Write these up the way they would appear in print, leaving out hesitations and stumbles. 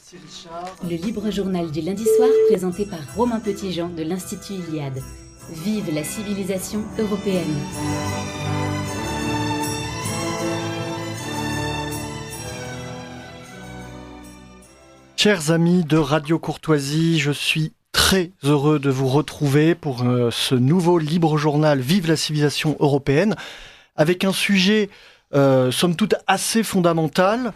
Merci Richard. Le libre journal du lundi soir présenté par Romain Petitjean de l'Institut Iliade. Vive la civilisation européenne. Chers amis de Radio Courtoisie, je suis très heureux de vous retrouver pour ce nouveau libre journal Vive la civilisation européenne, avec un sujet somme toute assez fondamental,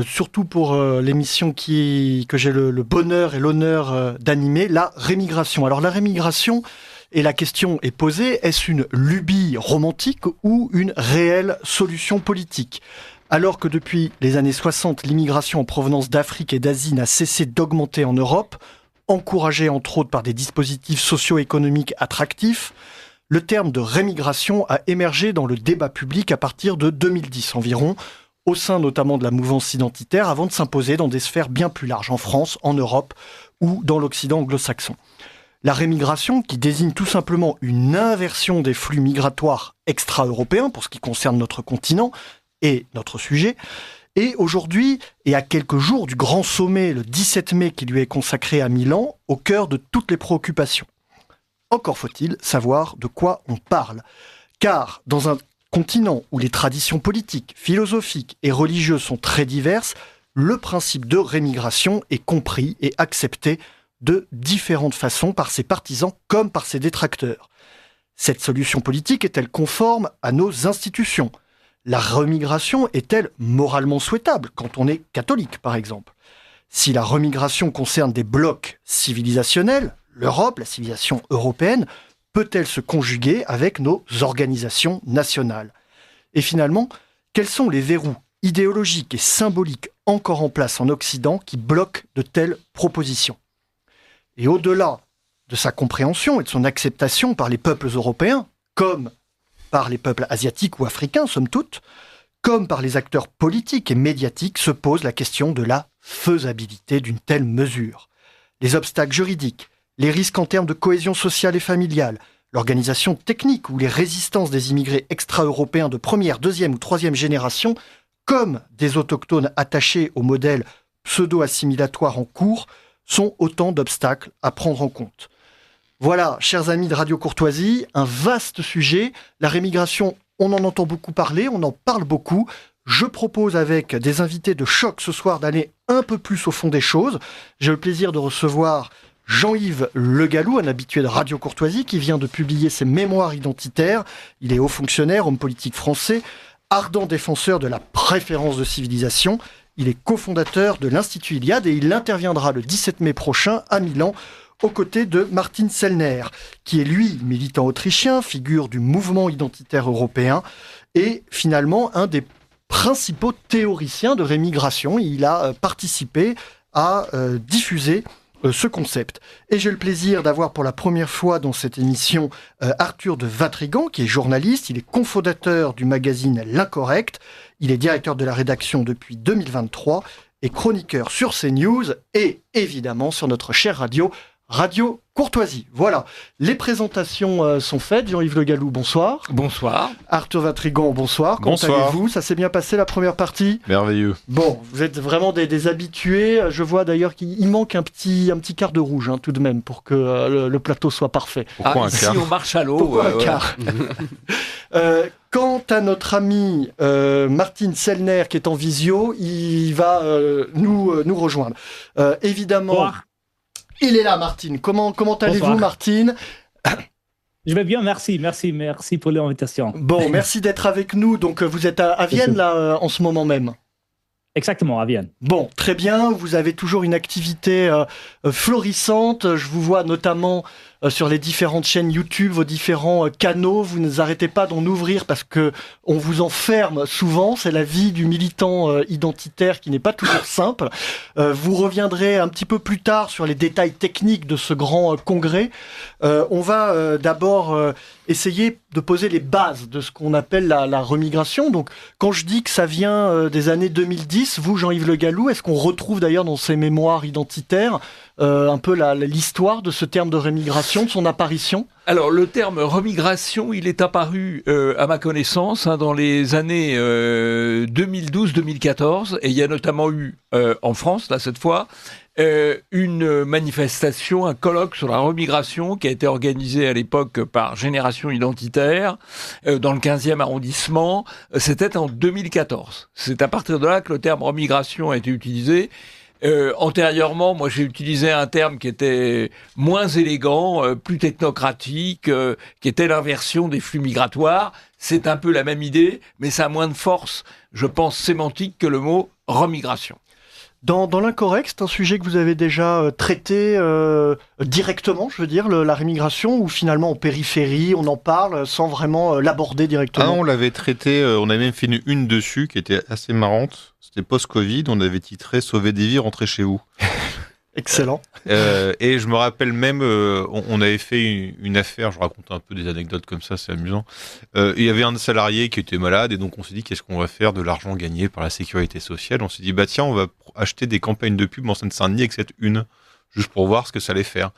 surtout pour l'émission que j'ai le bonheur et l'honneur d'animer, la rémigration. Alors la rémigration, et la question est posée, est-ce une lubie romantique ou une réelle solution politique ? Alors que depuis les années 60, l'immigration en provenance d'Afrique et d'Asie n'a cessé d'augmenter en Europe, encouragée entre autres par des dispositifs socio-économiques attractifs, le terme de rémigration a émergé dans le débat public à partir de 2010 environ, au sein notamment de la mouvance identitaire, avant de s'imposer dans des sphères bien plus larges, en France, en Europe ou dans l'Occident anglo-saxon. La rémigration, qui désigne tout simplement une inversion des flux migratoires extra-européens, pour ce qui concerne notre continent, et notre sujet, est aujourd'hui, et à quelques jours du grand sommet, le 17 mai, qui lui est consacré à Milan, au cœur de toutes les préoccupations. Encore faut-il savoir de quoi on parle. Car dans un continent où les traditions politiques, philosophiques et religieuses sont très diverses, le principe de rémigration est compris et accepté de différentes façons par ses partisans comme par ses détracteurs. Cette solution politique est-elle conforme à nos institutions ? La remigration est-elle moralement souhaitable quand on est catholique, par exemple ? Si la remigration concerne des blocs civilisationnels, l'Europe, la civilisation européenne, peut-elle se conjuguer avec nos organisations nationales ? Et finalement, quels sont les verrous idéologiques et symboliques encore en place en Occident qui bloquent de telles propositions ? Et au-delà de sa compréhension et de son acceptation par les peuples européens, comme par les peuples asiatiques ou africains, somme toute, comme par les acteurs politiques et médiatiques, se pose la question de la faisabilité d'une telle mesure. Les obstacles juridiques, les risques en termes de cohésion sociale et familiale, l'organisation technique ou les résistances des immigrés extra-européens de première, deuxième ou troisième génération, comme des autochtones attachés au modèle pseudo-assimilatoire en cours, sont autant d'obstacles à prendre en compte. Voilà, chers amis de Radio Courtoisie, un vaste sujet. La rémigration, on en entend beaucoup parler, on en parle beaucoup. Je propose avec des invités de choc ce soir d'aller un peu plus au fond des choses. J'ai le plaisir de recevoir Jean-Yves Le Gallou, un habitué de Radio Courtoisie, qui vient de publier ses mémoires identitaires. Il est haut fonctionnaire, homme politique français, ardent défenseur de la préférence de civilisation. Il est cofondateur de l'Institut Iliade et il interviendra le 17 mai prochain à Milan, aux côtés de Martin Sellner, qui est lui militant autrichien, figure du mouvement identitaire européen, et finalement un des principaux théoriciens de rémigration. Il a participé à diffuser ce concept. Et j'ai le plaisir d'avoir pour la première fois dans cette émission Arthur de Vatrigan, qui est journaliste, il est cofondateur du magazine L'Incorrect, il est directeur de la rédaction depuis 2023 et chroniqueur sur CNews et évidemment sur notre chère Radio Courtoisie. Voilà, les présentations sont faites. Jean-Yves Le Gallou, bonsoir. Bonsoir. Arthur Vatrigan, bonsoir. Comment allez-vous ? Ça s'est bien passé la première partie ? Merveilleux. Bon, vous êtes vraiment des habitués. Je vois d'ailleurs qu'il manque un petit quart de rouge tout de même pour que le plateau soit parfait. Pourquoi un quart ? Ici on marche à l'eau. Pourquoi un quart ? Quant à notre ami Martin Sellner qui est en visio, il va nous rejoindre. Évidemment... Bonsoir. Il est là, Martine. Comment allez-vous, Bonsoir. Martine ? Je vais bien, merci pour l'invitation. Bon, merci d'être avec nous. Donc, vous êtes à Vienne, là, en ce moment même. Exactement, à Vienne. Bon, très bien. Vous avez toujours une activité florissante. Je vous vois notamment sur les différentes chaînes YouTube, vos différents canaux. Vous ne arrêtez pas d'en ouvrir parce que on vous enferme souvent. C'est la vie du militant identitaire qui n'est pas toujours simple. Vous reviendrez un petit peu plus tard sur les détails techniques de ce grand congrès. On va d'abord essayer de poser les bases de ce qu'on appelle la remigration. Donc, quand je dis que ça vient des années 2010, existe. Vous, Jean-Yves Le Gallou, est-ce qu'on retrouve d'ailleurs dans ces mémoires identitaires un peu l'histoire de ce terme de remigration, de son apparition ? Alors, le terme remigration, il est apparu, à ma connaissance, dans les années 2012-2014, et il y a notamment eu, en France, là, cette fois, une manifestation, un colloque sur la remigration qui a été organisé à l'époque par Génération Identitaire dans le 15e arrondissement. C'était en 2014. C'est à partir de là que le terme remigration a été utilisé. Antérieurement, moi j'ai utilisé un terme qui était moins élégant, plus technocratique, qui était l'inversion des flux migratoires. C'est un peu la même idée, mais ça a moins de force, je pense, sémantique que le mot remigration. Dans l'incorrect, c'est un sujet que vous avez déjà traité directement, je veux dire, la rémigration, ou finalement en périphérie, on en parle sans vraiment l'aborder directement. On l'avait traité, on avait même fait une dessus qui était assez marrante. C'était post-Covid, on avait titré « Sauver des vies, rentrez chez vous ». Excellent. Et je me rappelle même, on avait fait une affaire, je raconte un peu des anecdotes comme ça, c'est amusant. Il y avait un salarié qui était malade et donc on s'est dit qu'est-ce qu'on va faire de l'argent gagné par la sécurité sociale. On s'est dit tiens, on va acheter des campagnes de pub en Seine-Saint-Denis avec cette une, juste pour voir ce que ça allait faire.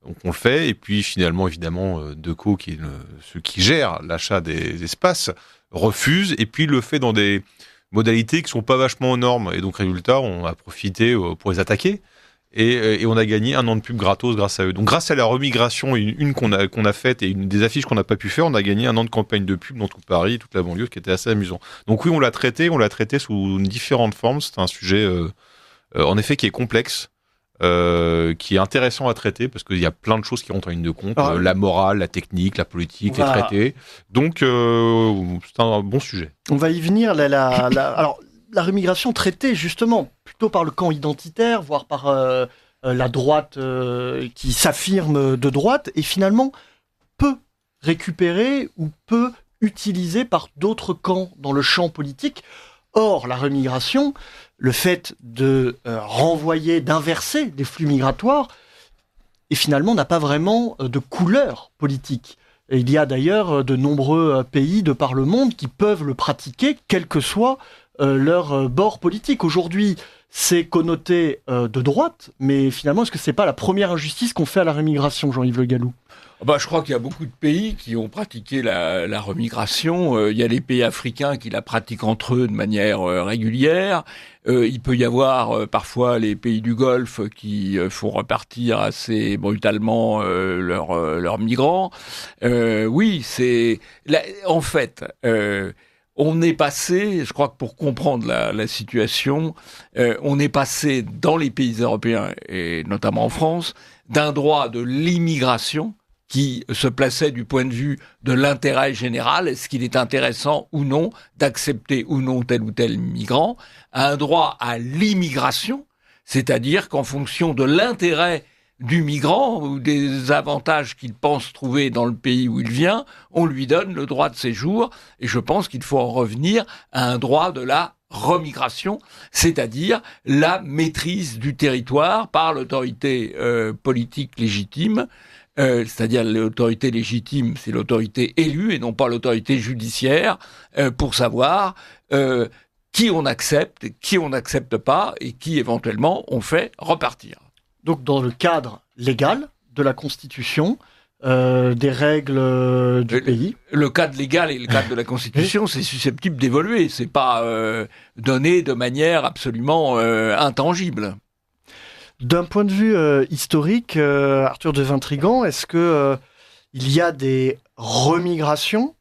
Donc on le fait et puis finalement évidemment Decaux, qui est ceux qui gèrent l'achat des espaces, refuse et puis le fait dans des modalités qui sont pas vachement aux normes. Et donc résultat, on a profité pour les attaquer. Et on a gagné 1 an de pub gratos grâce à eux. Donc grâce à la remigration, une qu'on a faite et des affiches qu'on n'a pas pu faire, on a gagné 1 an de campagne de pub dans tout Paris, toute la banlieue, ce qui était assez amusant. Donc oui, on l'a traité sous différentes formes. C'est un sujet en effet qui est complexe, qui est intéressant à traiter parce qu'il y a plein de choses qui rentrent en ligne de compte, la morale, la technique, la politique, les traités. Donc c'est un bon sujet. On va y venir. Alors, la remigration traitée justement plutôt par le camp identitaire, voire par la droite qui s'affirme de droite, et finalement peu récupérée ou peu utilisée par d'autres camps dans le champ politique. Or, la remigration, le fait de renvoyer, d'inverser des flux migratoires, et finalement n'a pas vraiment de couleur politique. Et il y a d'ailleurs de nombreux pays de par le monde qui peuvent le pratiquer, quel que soit leur bord politique. Aujourd'hui, c'est connoté de droite, mais finalement, est-ce que c'est pas la première injustice qu'on fait à la remigration, Jean-Yves Le Gallou ? Je crois qu'il y a beaucoup de pays qui ont pratiqué la remigration. Il y a les pays africains qui la pratiquent entre eux de manière régulière. Il peut y avoir parfois les pays du Golfe qui font repartir assez brutalement leurs migrants. Oui, c'est... En fait... on est passé, je crois que pour comprendre la situation, on est passé dans les pays européens, et notamment en France, d'un droit de l'immigration qui se plaçait du point de vue de l'intérêt général, est-ce qu'il est intéressant ou non d'accepter ou non tel ou tel migrant, à un droit à l'immigration, c'est-à-dire qu'en fonction de l'intérêt du migrant ou des avantages qu'il pense trouver dans le pays où il vient, on lui donne le droit de séjour. Et je pense qu'il faut en revenir à un droit de la remigration, c'est-à-dire la maîtrise du territoire par l'autorité politique légitime. C'est-à-dire l'autorité légitime, c'est l'autorité élue et non pas l'autorité judiciaire, pour savoir qui on accepte, qui on n'accepte pas et qui éventuellement on fait repartir. Donc dans le cadre légal de la Constitution, des règles du pays. Le cadre légal et le cadre de la Constitution, c'est susceptible d'évoluer. C'est pas donné de manière absolument intangible. D'un point de vue historique, Arthur de Vintrigan, est-ce que il y a des remigrations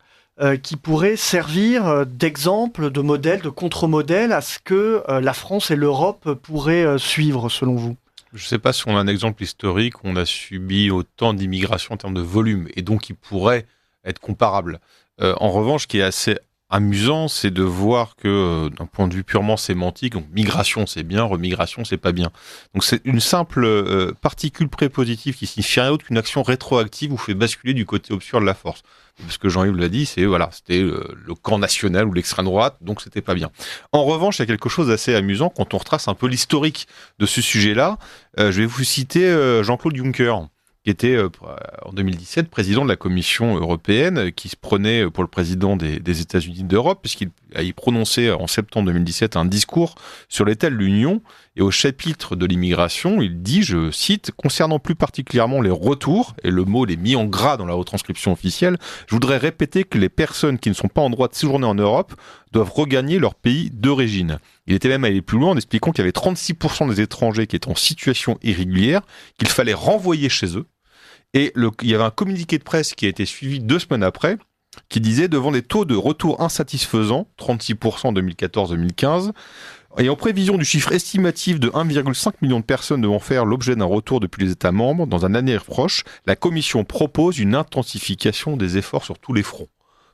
qui pourraient servir d'exemple, de modèle, de contre-modèle à ce que la France et l'Europe pourraient suivre, selon vous ? Je ne sais pas si on a un exemple historique où on a subi autant d'immigration en termes de volume, et donc qui pourrait être comparable. En revanche, ce qui est assez amusant, c'est de voir que d'un point de vue purement sémantique, donc migration c'est bien, remigration c'est pas bien. Donc c'est une simple particule prépositive qui signifie rien d'autre qu'une action rétroactive ou fait basculer du côté obscur de la force. Parce que Jean-Yves l'a dit, c'était le camp national ou l'extrême droite, donc c'était pas bien. En revanche, il y a quelque chose d'assez amusant quand on retrace un peu l'historique de ce sujet-là. Je vais vous citer Jean-Claude Juncker, qui était en 2017 président de la Commission européenne, qui se prenait pour le président des États-Unis d'Europe, puisqu'il a y prononcé en septembre 2017 un discours sur l'état de l'Union, et au chapitre de l'immigration, il dit, je cite, « Concernant plus particulièrement les retours », et le mot est mis en gras dans la retranscription officielle, « je voudrais répéter que les personnes qui ne sont pas en droit de séjourner en Europe doivent regagner leur pays d'origine. » Il était même allé plus loin en expliquant qu'il y avait 36% des étrangers qui étaient en situation irrégulière, qu'il fallait renvoyer chez eux. Et il y avait un communiqué de presse qui a été suivi 2 semaines après, qui disait, devant des taux de retour insatisfaisants, 36% en 2014-2015, et en prévision du chiffre estimatif de 1,5 million de personnes devant faire l'objet d'un retour depuis les États membres, dans un avenir proche, la Commission propose une intensification des efforts sur tous les fronts.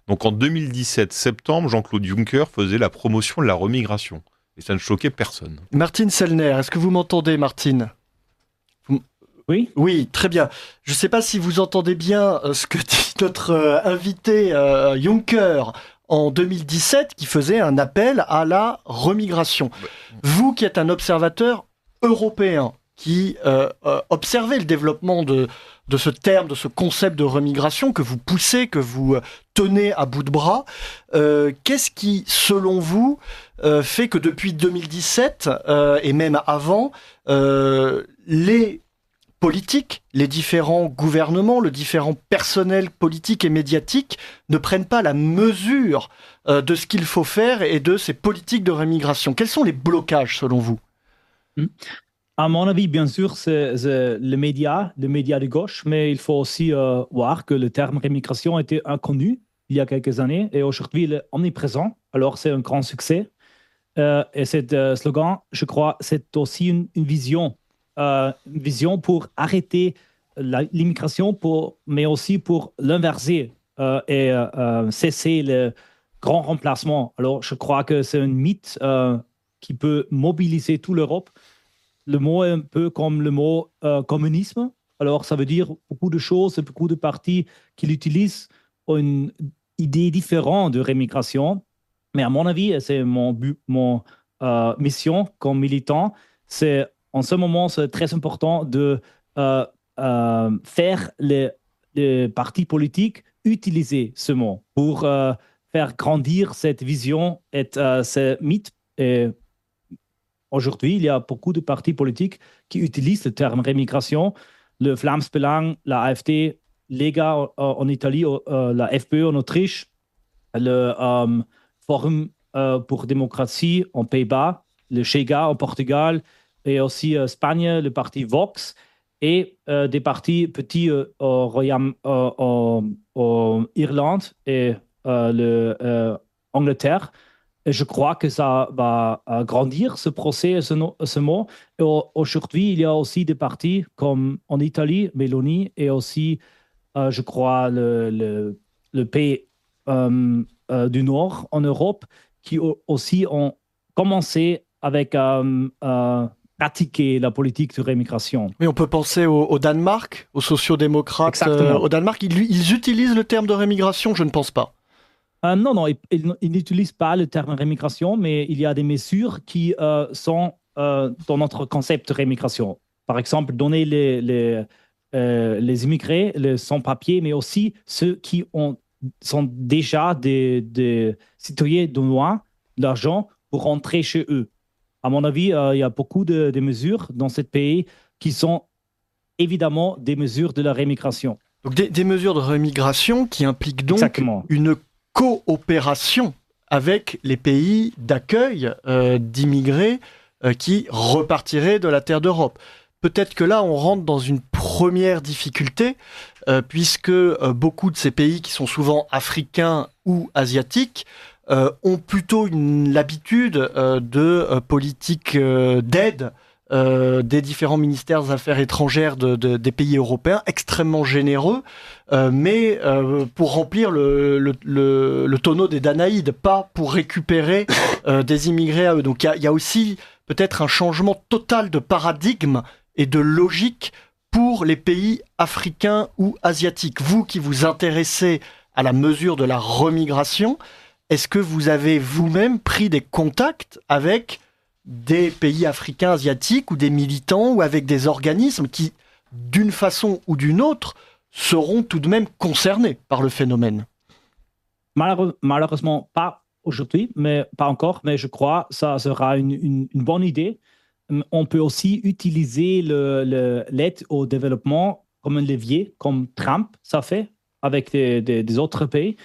Donc en 2017, septembre, Jean-Claude Juncker faisait la promotion de la remigration. Et ça ne choquait personne. Martine Sellner, est-ce que vous m'entendez, Martine ? Oui. Oui, très bien. Je ne sais pas si vous entendez bien ce que dit notre invité Juncker en 2017, qui faisait un appel à la remigration. Vous qui êtes un observateur européen, qui observez le développement de ce terme, de ce concept de remigration que vous poussez, que vous tenez à bout de bras, qu'est-ce qui, selon vous, fait que depuis 2017, et même avant, les politiques, les différents gouvernements, le différent personnel politique et médiatique ne prennent pas la mesure de ce qu'il faut faire et de ces politiques de remigration? Quels sont les blocages selon vous? À mon avis, bien sûr, c'est le média de gauche, mais il faut aussi voir que le terme remigration était inconnu il y a quelques années et aujourd'hui il est omniprésent, alors c'est un grand succès. Et ce slogan, je crois, c'est aussi une vision pour arrêter l'immigration, mais aussi pour l'inverser et cesser le grand remplacement. Alors, je crois que c'est un mythe qui peut mobiliser toute l'Europe. Le mot est un peu comme le mot communisme. Alors, ça veut dire beaucoup de choses, beaucoup de partis qui l'utilisent ont une idée différente de rémigration. Mais à mon avis, c'est mon mission comme militant, c'est en ce moment, c'est très important de faire les partis politiques utiliser ce mot pour faire grandir cette vision et ce mythe. Et aujourd'hui, il y a beaucoup de partis politiques qui utilisent le terme rémigration. Le Vlaams Belang, la AfD, Lega en Italie, la FPE en Autriche, le Forum pour démocratie en Pays-Bas, le Chega en Portugal, et aussi Espagne, le parti Vox, et des partis petits en Irlande et l'Angleterre. Et je crois que ça va grandir, ce procès, ce mot. Et aujourd'hui, il y a aussi des partis comme en Italie, Meloni, et aussi, je crois, le pays du Nord en Europe, qui aussi ont commencé avec pratiquer la politique de rémigration. Oui, on peut penser au Danemark, aux sociodémocrates. Au Danemark, ils utilisent le terme de rémigration, je ne pense pas. Non, ils n'utilisent pas le terme rémigration, mais il y a des mesures qui sont dans notre concept de rémigration. Par exemple, donner les immigrés, les sans-papiers, mais aussi ceux qui sont déjà des citoyens danois, l'argent pour rentrer chez eux. À mon avis, il y a beaucoup de mesures dans ce pays qui sont évidemment des mesures de la rémigration. Donc des mesures de rémigration qui impliquent donc Exactement. Une coopération avec les pays d'accueil d'immigrés qui repartiraient de la terre d'Europe. Peut-être que là, on rentre dans une première difficulté, puisque beaucoup de ces pays qui sont souvent africains ou asiatiques ont plutôt l'habitude de politiques d'aide des différents ministères des Affaires étrangères des pays européens, extrêmement généreux, mais pour remplir le tonneau des Danaïdes, pas pour récupérer des immigrés à eux. Donc il y a aussi peut-être un changement total de paradigme et de logique pour les pays africains ou asiatiques. Vous qui vous intéressez à la mesure de la remigration, est-ce que vous avez vous-même pris des contacts avec des pays africains, asiatiques ou des militants ou avec des organismes qui, d'une façon ou d'une autre, seront tout de même concernés par le phénomène? Malheureusement, pas aujourd'hui, mais pas encore. Mais je crois que ça sera une bonne idée. On peut aussi utiliser l'aide au développement comme un levier, comme Trump ça fait avec des autres pays.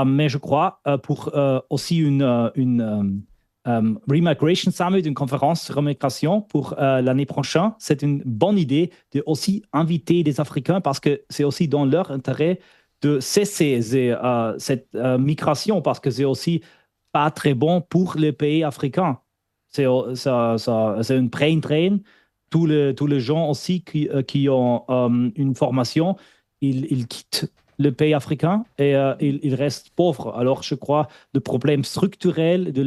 Mais je crois pour aussi une Remigration Summit, une conférence sur remigration pour l'année prochaine, c'est une bonne idée de aussi inviter des Africains parce que c'est aussi dans leur intérêt de cesser cette migration parce que c'est aussi pas très bon pour les pays africains. C'est une brain drain. Tous les gens aussi qui ont une formation, ils quittent le pays africain et ils restent pauvres. Alors, je crois le problème structurel de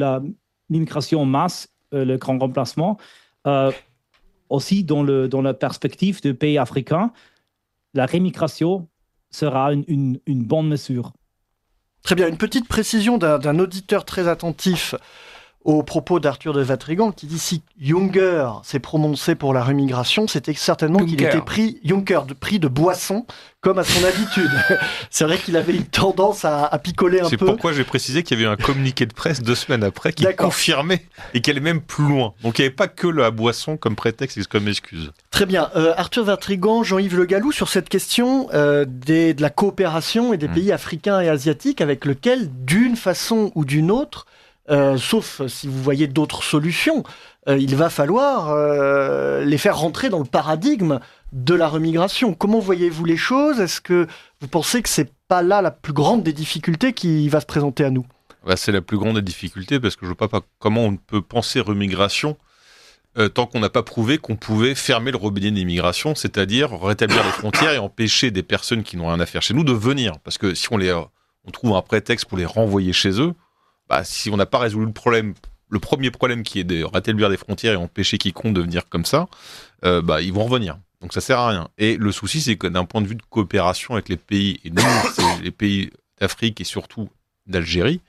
l'immigration en masse, le grand remplacement, aussi dans la perspective des pays africains, la rémigration sera une bonne mesure. Très bien, une petite précision d'un auditeur très attentif aux propos d'Arthur de Vatrigan qui dit si Juncker s'est prononcé pour la remigration, c'était certainement qu'il était pris de boisson, comme à son habitude. C'est vrai qu'il avait une tendance à picoler un peu. C'est pourquoi j'ai précisé qu'il y avait eu un communiqué de presse 2 semaines après qui confirmait et qui allait même plus loin. Donc il n'y avait pas que la boisson comme prétexte et comme excuse. Très bien. Arthur Vatrigan, Jean-Yves Le Gallou, sur cette question de la coopération et des pays africains et asiatiques avec lesquels, d'une façon ou d'une autre, sauf si vous voyez d'autres solutions, il va falloir les faire rentrer dans le paradigme de la remigration. Comment voyez-vous les choses ? Est-ce que vous pensez que c'est pas là la plus grande des difficultés qui va se présenter à nous ? C'est la plus grande des difficultés parce que je ne vois pas comment on peut penser remigration tant qu'on n'a pas prouvé qu'on pouvait fermer le robinet d'immigration, c'est-à-dire rétablir les frontières et empêcher des personnes qui n'ont rien à faire chez nous de venir. Parce que si on trouve un prétexte pour les renvoyer chez eux, si on n'a pas résolu le premier problème qui est de rétablir les frontières et empêcher quiconque de venir comme ça, ils vont revenir. Donc ça sert à rien. Et le souci, c'est que d'un point de vue de coopération avec les pays, et nous, c'est les pays d'Afrique et surtout d'Algérie,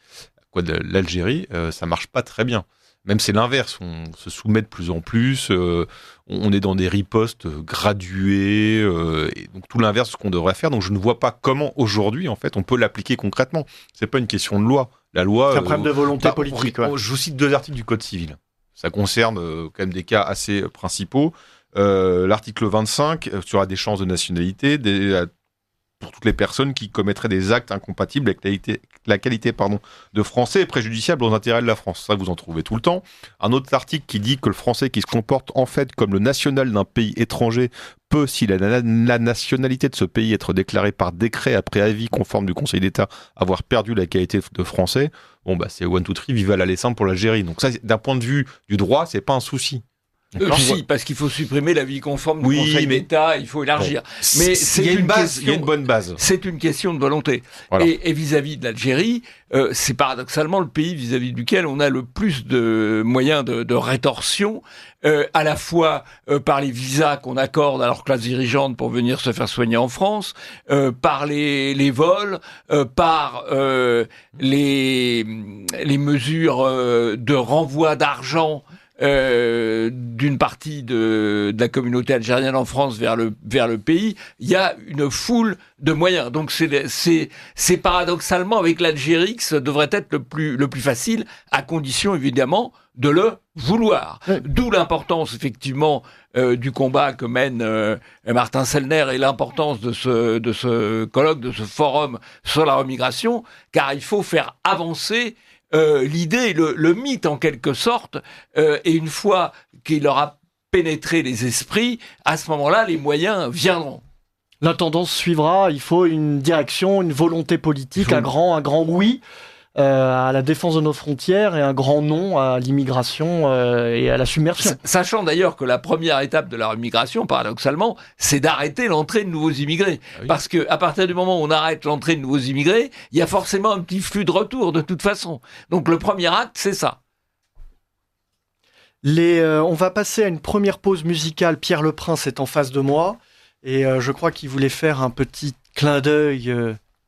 ça marche pas très bien. Même c'est l'inverse, on se soumet de plus en plus, on est dans des ripostes graduées, et donc tout l'inverse de ce qu'on devrait faire. Donc je ne vois pas comment aujourd'hui, en fait, on peut l'appliquer concrètement. C'est pas une question de loi. La loi, c'est un problème de volonté politique. Je vous cite 2 articles du Code civil. Ça concerne quand même des cas assez principaux. L'article 25 sur la déchéance de nationalité pour toutes les personnes qui commettraient des actes incompatibles avec la qualité de français et préjudiciables aux intérêts de la France. Ça, vous en trouvez tout le temps. Un autre article qui dit que le français qui se comporte en fait comme le national d'un pays étranger peut, si la nationalité de ce pays être déclarée par décret après avis conforme du Conseil d'État, avoir perdu la qualité de français. C'est 1, 2, 3, viva l'aller simple pour l'Algérie. Donc ça, d'un point de vue du droit, c'est pas un souci. Si, parce qu'il faut supprimer l'avis conforme du Conseil d'État, il faut élargir. Mais il y a une bonne base. C'est une question de volonté. Voilà. Et vis-à-vis de l'Algérie, c'est paradoxalement le pays vis-à-vis duquel on a le plus de moyens de rétorsion, à la fois par les visas qu'on accorde à leur classe dirigeante pour venir se faire soigner en France, par les vols, par les mesures de renvoi d'argent d'une partie de la communauté algérienne en France vers le pays. Il y a une foule de moyens. Donc c'est paradoxalement avec l'Algérie que ça devrait être le plus facile, à condition évidemment de le vouloir. D'où l'importance effectivement du combat que mène Martin Sellner et l'importance de ce colloque, de ce forum sur la remigration, car il faut faire avancer l'idée, le mythe en quelque sorte, et une fois qu'il aura pénétré les esprits, à ce moment-là, les moyens viendront. La tendance suivra, il faut une direction, une volonté politique, un grand oui à la défense de nos frontières et un grand non à l'immigration et à la submersion. Sachant d'ailleurs que la première étape de la remigration, paradoxalement, c'est d'arrêter l'entrée de nouveaux immigrés. Ah oui. Parce qu'à partir du moment où on arrête l'entrée de nouveaux immigrés, il y a forcément un petit flux de retour de toute façon. Donc le premier acte, c'est ça. On va passer à une première pause musicale. Pierre Leprince est en face de moi et je crois qu'il voulait faire un petit clin d'œil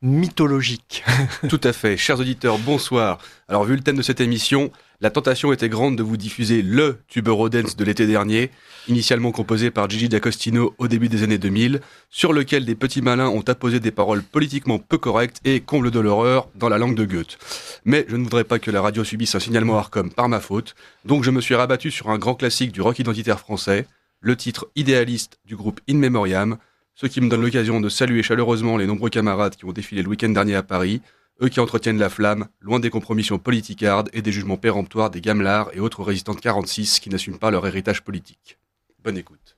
mythologique. Tout à fait. Chers auditeurs, bonsoir. Alors, vu le thème de cette émission, la tentation était grande de vous diffuser le tube Eurodance de l'été dernier, initialement composé par Gigi D'Agostino au début des années 2000, sur lequel des petits malins ont apposé des paroles politiquement peu correctes et, comble de l'horreur, dans la langue de Goethe. Mais je ne voudrais pas que la radio subisse un signalement Arcom par ma faute, donc je me suis rabattu sur un grand classique du rock identitaire français, le titre Idéaliste du groupe In Memoriam, ce qui me donne l'occasion de saluer chaleureusement les nombreux camarades qui ont défilé le week-end dernier à Paris, eux qui entretiennent la flamme, loin des compromissions politicardes et des jugements péremptoires des gamelards et autres résistants de 46 qui n'assument pas leur héritage politique. Bonne écoute.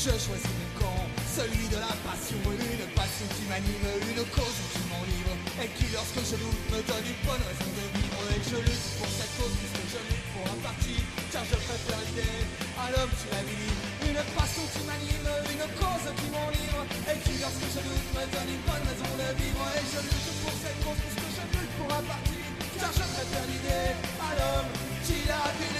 Je choisis mon camp, celui de la passion, une passion qui m'anime, une cause qui m'enivre, et qui lorsque je doute me donne une bonne raison de vivre. Et je lutte pour cette cause puisque je lutte pour un parti, car je préfère l'idée à l'homme qui la vit. Une passion qui m'anime, une cause qui m'enivre, et qui lorsque je doute me donne une bonne raison de vivre. Et je lutte pour cette cause puisque je lutte pour un parti, car je préfère l'idée à l'homme qui la vit.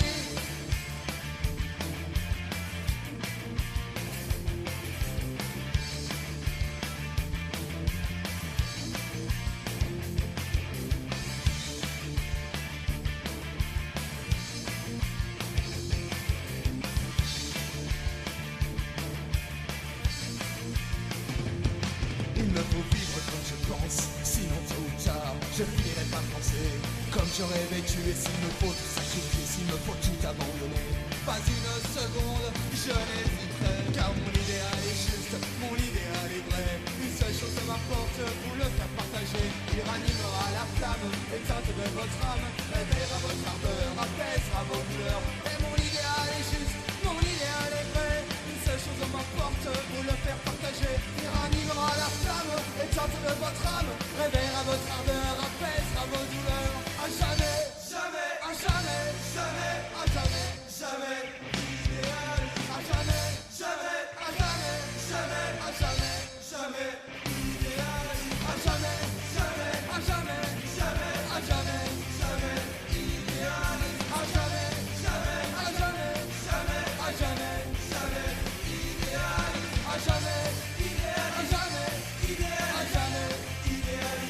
Je finirai par penser comme j'aurais vécu. Et s'il me faut tout sacrifier, s'il me faut tout abandonner, pas une seconde je n'hésiterai. Car mon idéal est juste, mon idéal est vrai. Une seule chose m'importe, vous le faire partager. Il ranimera la flamme éteinte de votre âme, réveillera votre ardeur, apaisera vos douleurs. Et mon idéal est juste, mon idéal est vrai. Une seule chose m'importe, vous le faire partager. Il ranimera la flamme éteinte de votre âme, réveillera votre ardeur, apaisera vos douleurs. À jamais, jamais, à jamais, jamais, à jamais, jamais. Idéal, à jamais, jamais, à jamais, jamais, à jamais, jamais. Idéal, à jamais, jamais, à jamais, jamais, à jamais, jamais. Idéal, à jamais, jamais, à jamais, jamais, à jamais, jamais. Idéal, à jamais, idéal, à jamais, idéal, à jamais, idéal,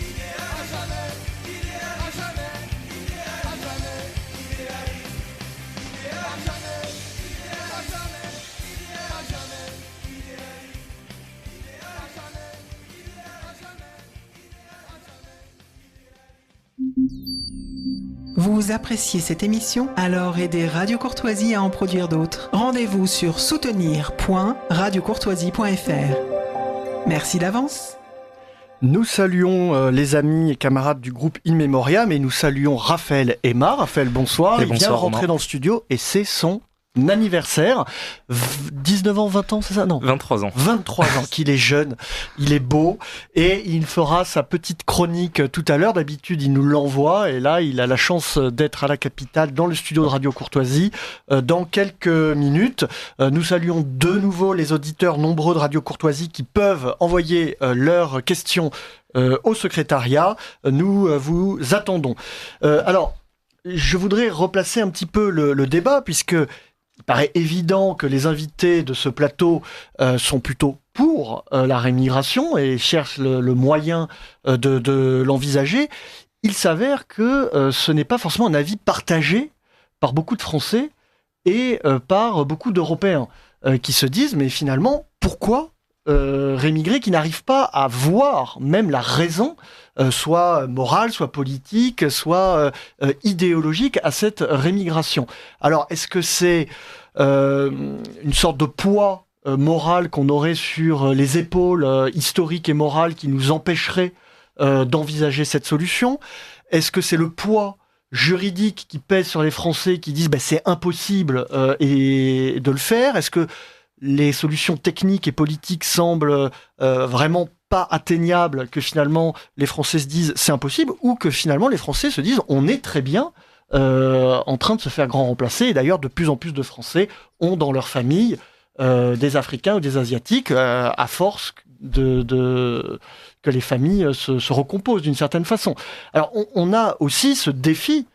idéal, à jamais, idéal, à jamais, idéal, à jamais, idéal, idéal, à jamais, idéal, à jamais, idéal, à jamais, idéal, idéal, à jamais, idéal, à jamais, idéal, à jamais. Vous appréciez cette émission? Alors aidez Radio Courtoisie à en produire d'autres. Rendez-vous sur soutenir.radiocourtoisie.fr. Merci d'avance. Nous saluons les amis et camarades du groupe In Memoriam et nous saluons Raphaël Aymar. Raphaël, bonsoir. Il vient de rentrer dans le studio et c'est son anniversaire. 19 ans, 20 ans, c'est ça? Non. 23 ans. 23 ans, qu'il est jeune, il est beau et il fera sa petite chronique tout à l'heure. D'habitude, il nous l'envoie et là, il a la chance d'être à la capitale dans le studio de Radio Courtoisie dans quelques minutes. Nous saluons de nouveau les auditeurs nombreux de Radio Courtoisie qui peuvent envoyer leurs questions au secrétariat. Nous vous attendons. Alors, je voudrais replacer un petit peu le débat puisque il paraît évident que les invités de ce plateau sont plutôt pour la rémigration et cherchent le moyen de l'envisager. Il s'avère que ce n'est pas forcément un avis partagé par beaucoup de Français et par beaucoup d'Européens qui se disent mais finalement pourquoi rémigrés qui n'arrivent pas à voir même la raison, soit morale, soit politique, soit idéologique à cette rémigration. Alors, est-ce que c'est une sorte de poids moral qu'on aurait sur les épaules historiques et morales qui nous empêcherait d'envisager cette solution? Est-ce que c'est le poids juridique qui pèse sur les Français qui disent c'est impossible et de le faire? Est-ce que les solutions techniques et politiques semblent vraiment pas atteignables, que finalement les Français se disent c'est impossible, ou que finalement les Français se disent on est très bien en train de se faire grand remplacer? Et d'ailleurs, de plus en plus de Français ont dans leur famille des Africains ou des Asiatiques, à force que les familles se recomposent d'une certaine façon. Alors, on a aussi ce défi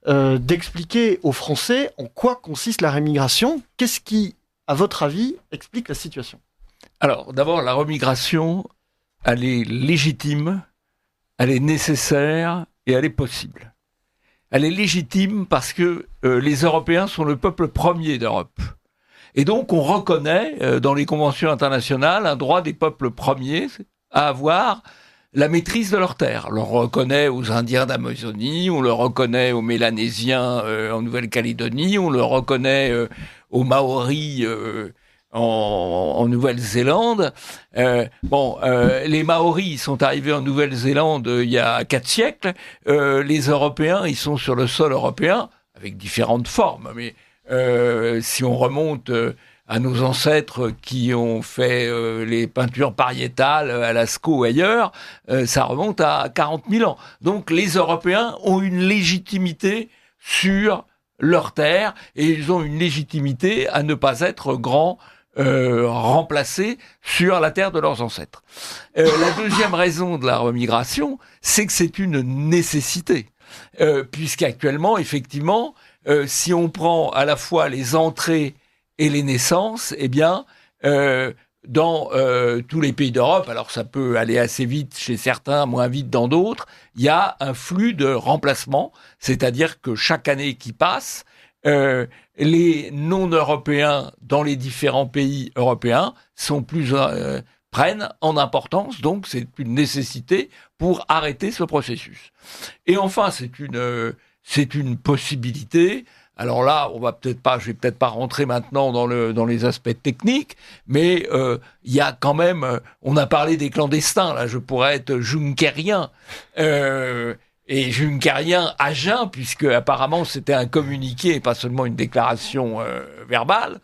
d'expliquer aux Français en quoi consiste la rémigration. Qu'est-ce qui, à votre avis, explique la situation? Alors, d'abord, la remigration, elle est légitime, elle est nécessaire et elle est possible. Elle est légitime parce que les Européens sont le peuple premier d'Europe. Et donc, on reconnaît dans les conventions internationales un droit des peuples premiers à avoir la maîtrise de leurs terres. On le reconnaît aux Indiens d'Amazonie, on le reconnaît aux Mélanésiens en Nouvelle-Calédonie, on le reconnaît aux Maoris en Nouvelle-Zélande. Les Maoris sont arrivés en Nouvelle-Zélande il y a 4 siècles. Les Européens, ils sont sur le sol européen, avec différentes formes. Mais si on remonte à nos ancêtres qui ont fait les peintures pariétales à Lascaux ou ailleurs, ça remonte à 40 000 ans. Donc les Européens ont une légitimité sur leur terre et ils ont une légitimité à ne pas être grands remplacés sur la terre de leurs ancêtres. La deuxième raison de la remigration, c'est que c'est une nécessité. Puisqu'actuellement, effectivement, si on prend à la fois les entrées et les naissances, eh bien, dans tous les pays d'Europe, alors ça peut aller assez vite chez certains, moins vite dans d'autres, il y a un flux de remplacement, c'est-à-dire que chaque année qui passe, les non-européens dans les différents pays européens prennent en importance, donc c'est une nécessité pour arrêter ce processus. Et enfin, c'est une possibilité. Alors là, je vais peut-être pas rentrer maintenant dans les aspects techniques, mais il y a quand même, on a parlé des clandestins. Là, je pourrais être junckerien et junckerien à jeun, puisque apparemment c'était un communiqué et pas seulement une déclaration verbale.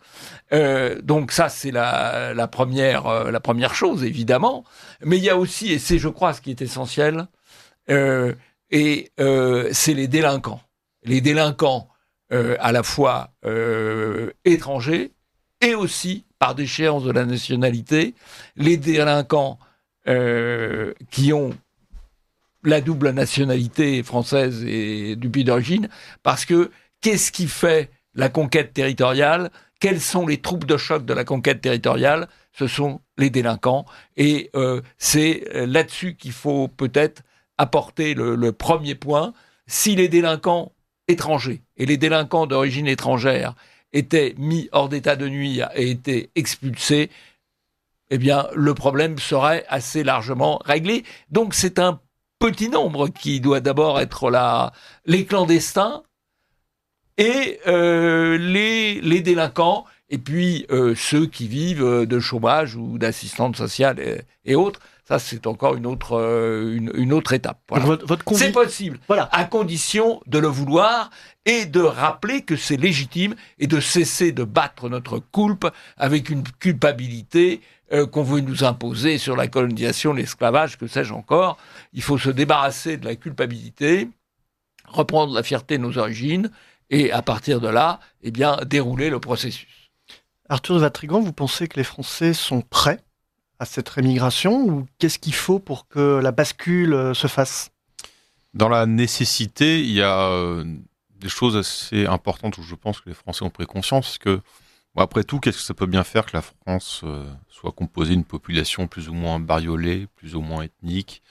Donc ça, c'est la première chose, évidemment. Mais il y a aussi, et c'est, je crois, ce qui est essentiel, c'est les délinquants. Les délinquants à la fois étrangers et aussi, par déchéance de la nationalité, les délinquants qui ont la double nationalité française et du pays d'origine, parce que qu'est-ce qui fait la conquête territoriale? Quelles sont les troupes de choc de la conquête territoriale? Ce sont les délinquants. Et c'est là-dessus qu'il faut peut-être apporter le premier point. Si les délinquants étrangers et les délinquants d'origine étrangère étaient mis hors d'état de nuire et étaient expulsés, eh bien, le problème serait assez largement réglé. Donc, c'est un petit nombre qui doit d'abord être là. Les clandestins et les délinquants, et puis ceux qui vivent de chômage ou d'assistance sociale et autres. Ça, c'est encore une autre étape. Voilà. C'est possible, voilà, à condition de le vouloir et de rappeler que c'est légitime et de cesser de battre notre coulpe avec une culpabilité qu'on veut nous imposer sur la colonisation, l'esclavage, que sais-je encore. Il faut se débarrasser de la culpabilité, reprendre la fierté de nos origines et à partir de là, eh bien, dérouler le processus. Arthur de Vatrigan, vous pensez que les Français sont prêts à cette rémigration, ou qu'est-ce qu'il faut pour que la bascule se fasse? Dans la nécessité, il y a des choses assez importantes où je pense que les Français ont pris conscience que, après tout, qu'est-ce que ça peut bien faire que la France soit composée d'une population plus ou moins bariolée, plus ou moins ethnique,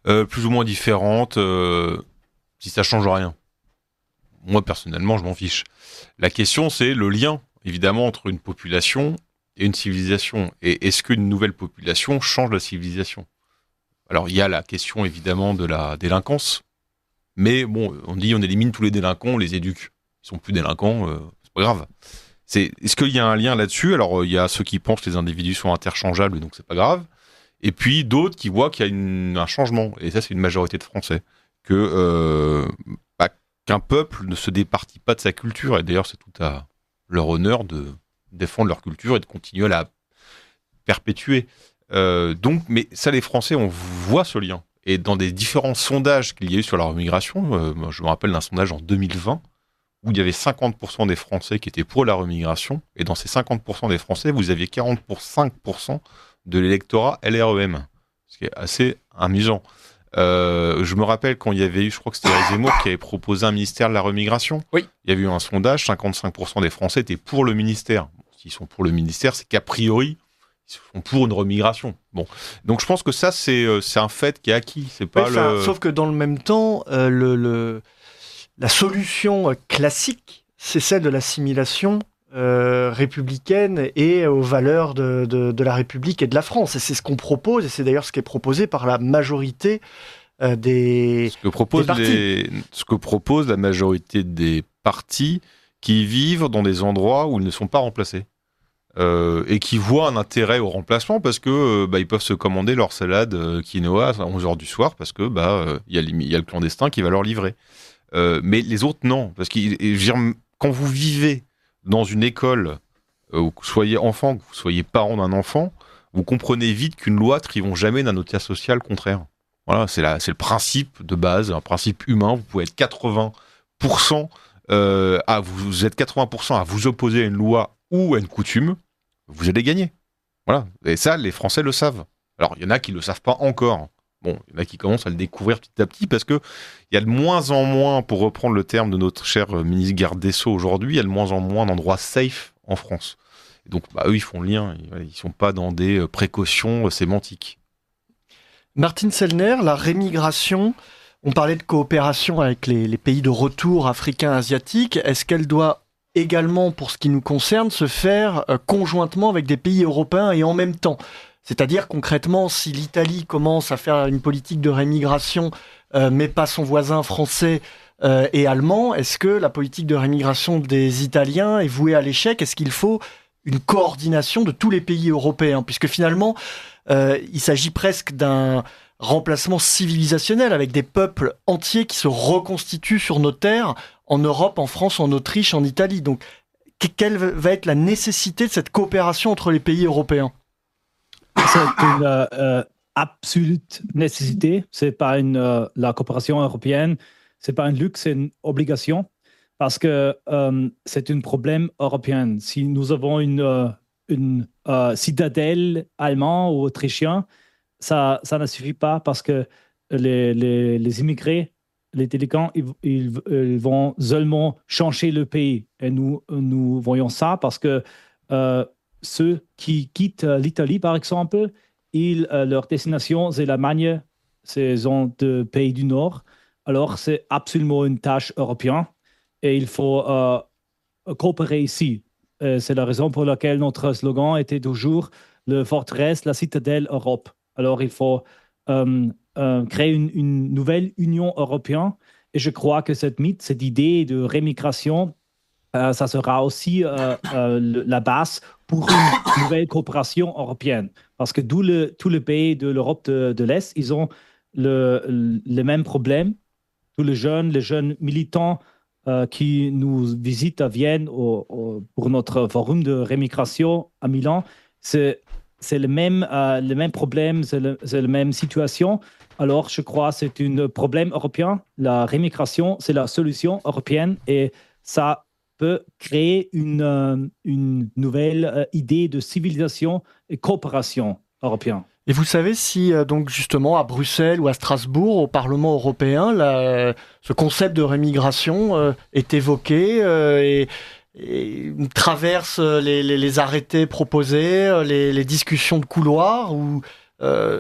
plus ou moins différente, si ça change rien? Moi, personnellement, je m'en fiche. La question, c'est le lien, évidemment, entre une population et une civilisation. Et est-ce qu'une nouvelle population change la civilisation ? Alors, il y a la question, évidemment, de la délinquance. Mais bon, on dit on élimine tous les délinquants, on les éduque. Ils sont plus délinquants, c'est pas grave. Est-ce qu'il y a un lien là-dessus ? Alors, il y a ceux qui pensent que les individus sont interchangeables, donc c'est pas grave. Et puis, d'autres qui voient qu'il y a un changement. Et ça, c'est une majorité de Français. Qu'un peuple ne se départit pas de sa culture. Et d'ailleurs, c'est tout à leur honneur de défendre leur culture et de continuer à la perpétuer. Mais ça, les Français, on voit ce lien. Et dans des différents sondages qu'il y a eu sur la remigration, moi, je me rappelle d'un sondage en 2020 où il y avait 50% des Français qui étaient pour la remigration. Et dans ces 50% des Français, vous aviez 45% de l'électorat LREM. Ce qui est assez amusant. Je me rappelle quand il y avait eu, je crois que c'était Éric Zemmour qui avait proposé un ministère de la remigration. Oui. Il y avait eu un sondage, 55% des Français étaient pour le ministère. Bon, s'ils sont pour le ministère, c'est qu'a priori, ils sont pour une remigration. Bon. Donc je pense que ça, c'est un fait qui est acquis. C'est pas Sauf que dans le même temps, la solution classique, c'est celle de l'assimilation républicaine et aux valeurs de la République et de la France. Et c'est ce qu'on propose, et c'est d'ailleurs ce qui est proposé par la majorité des partis. Ce que propose la majorité des partis qui vivent dans des endroits où ils ne sont pas remplacés. Et qui voient un intérêt au remplacement parce que ils peuvent se commander leur salade quinoa à 11h du soir parce que y a le clandestin qui va leur livrer. Mais les autres, non. Parce que quand vous vivez dans une école, où vous soyez enfant, que vous soyez parent d'un enfant, vous comprenez vite qu'une loi ne triomphe jamais d'un autre social contraire. Voilà, c'est le principe de base, un principe humain. Vous pouvez être 80%, vous êtes 80% à vous opposer à une loi ou à une coutume, vous allez gagner. Voilà. Et ça, les Français le savent. Alors, il y en a qui ne le savent pas encore. Bon, il y en a qui commencent à le découvrir petit à petit parce que il y a de moins en moins, pour reprendre le terme de notre cher ministre garde des Sceaux aujourd'hui, il y a de moins en moins d'endroits safe en France. Et donc, eux, ils font le lien. Ils ne sont pas dans des précautions sémantiques. Martine Sellner, la rémigration, on parlait de coopération avec les pays de retour africains, asiatiques. Est-ce qu'elle doit également, pour ce qui nous concerne, se faire conjointement avec des pays européens et en même temps ? C'est-à-dire, concrètement, si l'Italie commence à faire une politique de rémigration, mais pas son voisin français et allemand, est-ce que la politique de rémigration des Italiens est vouée à l'échec ? Est-ce qu'il faut une coordination de tous les pays européens ? Puisque finalement, il s'agit presque d'un remplacement civilisationnel avec des peuples entiers qui se reconstituent sur nos terres, en Europe, en France, en Autriche, en Italie. Donc, quelle va être la nécessité de cette coopération entre les pays européens ? C'est une absolue nécessité. C'est pas la coopération européenne, c'est pas un luxe, c'est une obligation parce que c'est un problème européen. Si nous avons une citadelle allemande ou autrichienne, ça ne suffit pas parce que les immigrés, les délinquants, ils vont seulement changer le pays. Et nous voyons ça parce que ceux qui quittent l'Italie, par exemple, leur destination, c'est l'Allemagne, c'est de pays du Nord. Alors, c'est absolument une tâche européenne et il faut coopérer ici. C'est la raison pour laquelle notre slogan était toujours « Le forteresse, la citadelle Europe ». Alors, il faut créer une nouvelle Union européenne et je crois que cette idée de rémigration, ça sera aussi la base pour une nouvelle coopération européenne. Parce que tous les pays de l'Europe de l'Est, ils ont le même problème. Tous les jeunes militants qui nous visitent à Vienne pour notre forum de rémigration à Milan, c'est le même problème, c'est la même situation. Alors, je crois que c'est un problème européen. La rémigration, c'est la solution européenne et ça peut créer une nouvelle idée de civilisation et coopération européenne. Et vous savez si, donc justement, à Bruxelles ou à Strasbourg, au Parlement européen, ce concept de rémigration est évoqué et traverse les arrêtés proposés, les discussions de couloir, où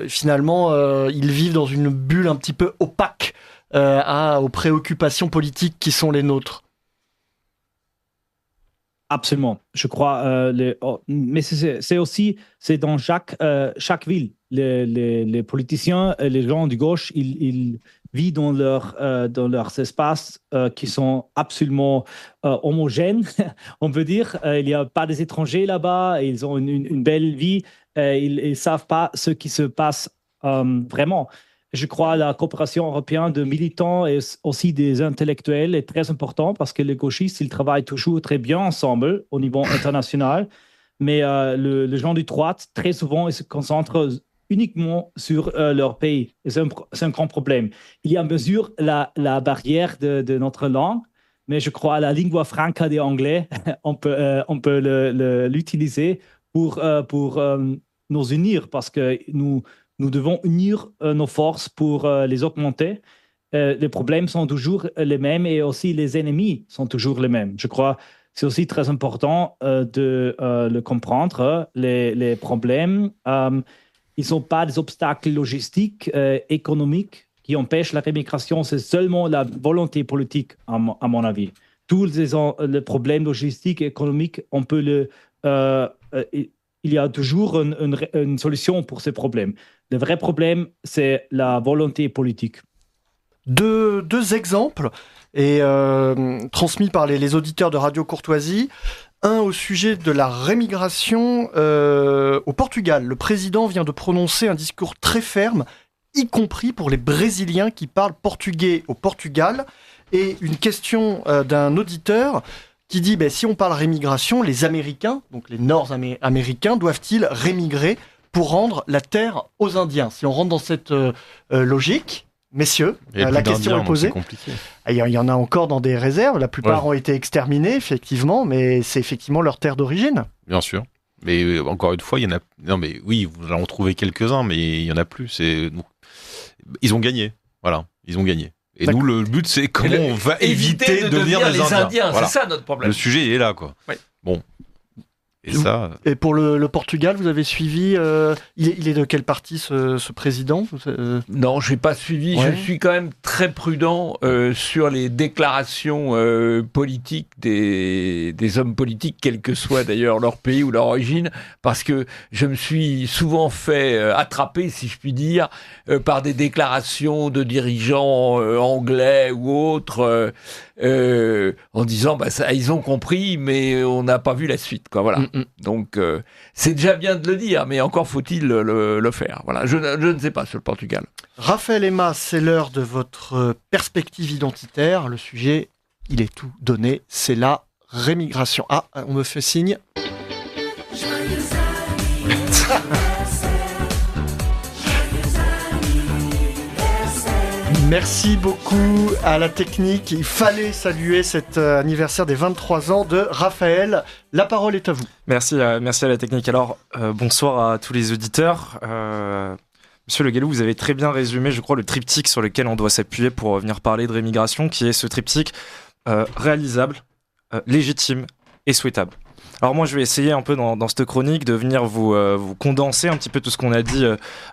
finalement, ils vivent dans une bulle un petit peu opaque aux préoccupations politiques qui sont les nôtres. Absolument. Je crois, mais c'est aussi, c'est dans chaque ville. Les politiciens, les gens de gauche, ils vivent dans leurs espaces qui sont absolument homogènes, on peut dire. Il n'y a pas des étrangers là-bas, ils ont une belle vie, ils ne savent pas ce qui se passe vraiment. Je crois que la coopération européenne de militants et aussi des intellectuels est très importante parce que les gauchistes, ils travaillent toujours très bien ensemble au niveau international. Mais les gens de droite, très souvent, ils se concentrent uniquement sur leur pays. Et c'est un grand problème. Il y a bien sûr la barrière de notre langue, mais je crois la lingua franca des Anglais, on peut l'utiliser pour nous unir parce que nous devons unir nos forces pour les augmenter. Les problèmes sont toujours les mêmes et aussi les ennemis sont toujours les mêmes. Je crois que c'est aussi très important de le comprendre. Les problèmes, ils ne sont pas des obstacles logistiques, économiques qui empêchent la rémigration. C'est seulement la volonté politique, à mon avis. Tous les problèmes logistiques et économiques, on peut il y a toujours une solution pour ces problèmes. Le vrai problème, c'est la volonté politique. Deux exemples et transmis par les auditeurs de Radio Courtoisie. Un au sujet de la rémigration au Portugal. Le président vient de prononcer un discours très ferme, y compris pour les Brésiliens qui parlent portugais au Portugal. Et une question d'un auditeur qui dit si on parle rémigration, les Américains, donc les Nord-Américains, doivent-ils rémigrer pour rendre la terre aux Indiens? Si on rentre dans cette logique, messieurs, la question est posée. Il y en a encore dans des réserves, la plupart ont été exterminés, effectivement, mais c'est effectivement leur terre d'origine. Bien sûr. Mais encore une fois, il y en a. Non, mais oui, vous en trouvez quelques-uns, mais il y en a plus. Ils ont gagné. Voilà, ils ont gagné. Et nous, le but, c'est comment on va éviter de devenir les Indiens. Voilà. C'est ça notre problème. Le sujet, il est là, quoi. Oui. Bon. Et pour le Portugal, vous avez suivi il est de quel parti ce président? Non, je n'ai pas suivi. Ouais. Je suis quand même très prudent sur les déclarations politiques des hommes politiques, quel que soit d'ailleurs leur pays ou leur origine, parce que je me suis souvent fait attraper, si je puis dire, par des déclarations de dirigeants anglais ou autres en disant ça, ils ont compris, mais on n'a pas vu la suite, quoi. Voilà. Donc, c'est déjà bien de le dire, mais encore faut-il le faire. Voilà. Je ne sais pas sur le Portugal. Raphaël Emma, c'est l'heure de votre perspective identitaire. Le sujet, il est tout donné, c'est la rémigration. Ah, on me fait signe. Merci beaucoup à la technique. Il fallait saluer cet anniversaire des 23 ans de Raphaël. La parole est à vous. Merci à la technique. Alors, bonsoir à tous les auditeurs. Monsieur Le Gallou, vous avez très bien résumé, je crois, le triptyque sur lequel on doit s'appuyer pour venir parler de rémigration, qui est ce triptyque réalisable, légitime et souhaitable. Alors moi, je vais essayer un peu dans cette chronique de venir vous condenser un petit peu tout ce qu'on a dit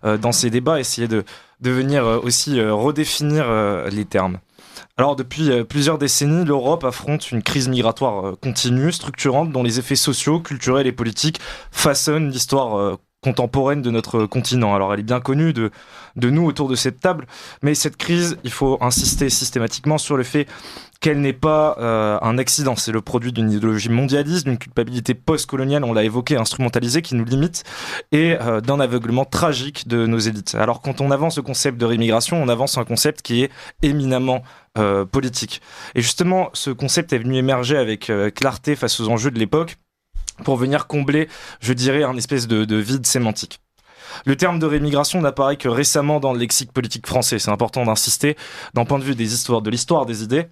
dans ces débats, essayer de venir aussi redéfinir les termes. Alors depuis plusieurs décennies, l'Europe affronte une crise migratoire continue, structurante, dont les effets sociaux, culturels et politiques façonnent l'histoire contemporaine de notre continent. Alors elle est bien connue de nous autour de cette table, mais cette crise, il faut insister systématiquement sur le fait qu'elle n'est pas un accident. C'est le produit d'une idéologie mondialiste, d'une culpabilité post-coloniale, on l'a évoqué, instrumentalisée, qui nous limite, et d'un aveuglement tragique de nos élites. Alors quand on avance le concept de rémigration, on avance un concept qui est éminemment politique. Et justement, ce concept est venu émerger avec clarté face aux enjeux de l'époque, pour venir combler, je dirais, un espèce de vide sémantique. Le terme de rémigration n'apparaît que récemment dans le lexique politique français. C'est important d'insister d'un point de vue de l'histoire des idées.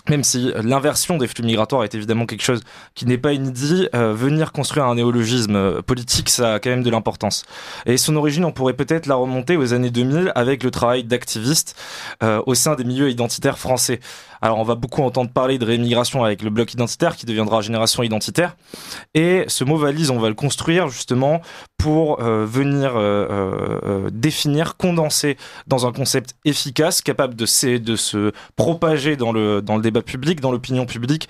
Même si l'inversion des flux migratoires est évidemment quelque chose qui n'est pas inédit, venir construire un néologisme politique, ça a quand même de l'importance. Et son origine, on pourrait peut-être la remonter aux années 2000 avec le travail d'activistes au sein des milieux identitaires français. Alors on va beaucoup entendre parler de rémigration avec le bloc identitaire qui deviendra Génération Identitaire. Et ce mot valise, on va le construire justement pour venir définir, condenser dans un concept efficace, capable de se propager dans le débat public, dans l'opinion publique,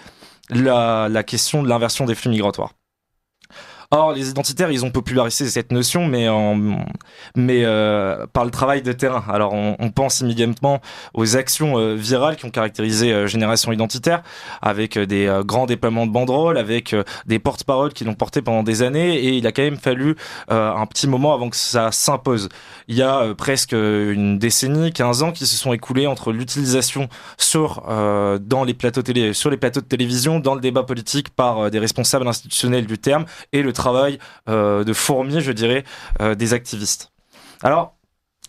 la question de l'inversion des flux migratoires. Or, les identitaires, ils ont popularisé cette notion, mais par le travail de terrain. Alors, on pense immédiatement aux actions virales qui ont caractérisé Génération Identitaire, avec des grands déploiements de banderoles, avec des porte-paroles qui l'ont porté pendant des années, et il a quand même fallu un petit moment avant que ça s'impose. Il y a presque une décennie, 15 ans, qui se sont écoulés entre l'utilisation sur les plateaux de télévision, dans le débat politique par des responsables institutionnels du terme, et le travail de fourmi, je dirais, des activistes. Alors,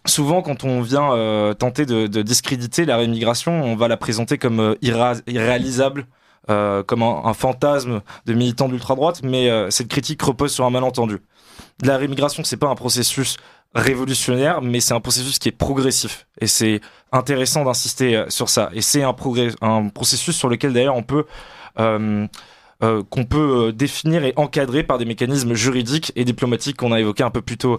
souvent, quand on vient tenter de discréditer la rémigration, on va la présenter comme irréalisable, comme un fantasme de militants d'ultra-droite, mais cette critique repose sur un malentendu. La rémigration, c'est pas un processus révolutionnaire, mais c'est un processus qui est progressif. Et c'est intéressant d'insister sur ça. Et c'est un processus sur lequel, d'ailleurs, qu'on peut définir et encadrer par des mécanismes juridiques et diplomatiques qu'on a évoqués un peu plus tôt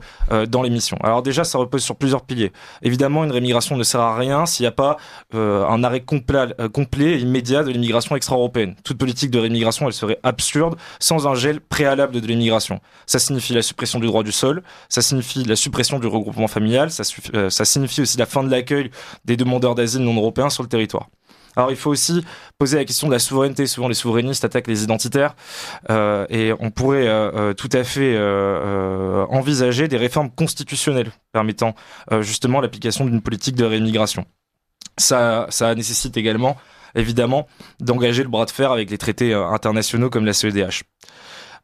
dans l'émission. Alors déjà, ça repose sur plusieurs piliers. Évidemment, une rémigration ne sert à rien s'il n'y a pas un arrêt complet et immédiat de l'immigration extra-européenne. Toute politique de rémigration, elle serait absurde sans un gel préalable de l'immigration. Ça signifie la suppression du droit du sol, ça signifie la suppression du regroupement familial, ça signifie aussi la fin de l'accueil des demandeurs d'asile non européens sur le territoire. Alors, il faut aussi poser la question de la souveraineté. Souvent, les souverainistes attaquent les identitaires et on pourrait tout à fait envisager des réformes constitutionnelles permettant justement l'application d'une politique de rémigration. Ça nécessite également, évidemment, d'engager le bras de fer avec les traités internationaux comme la CEDH.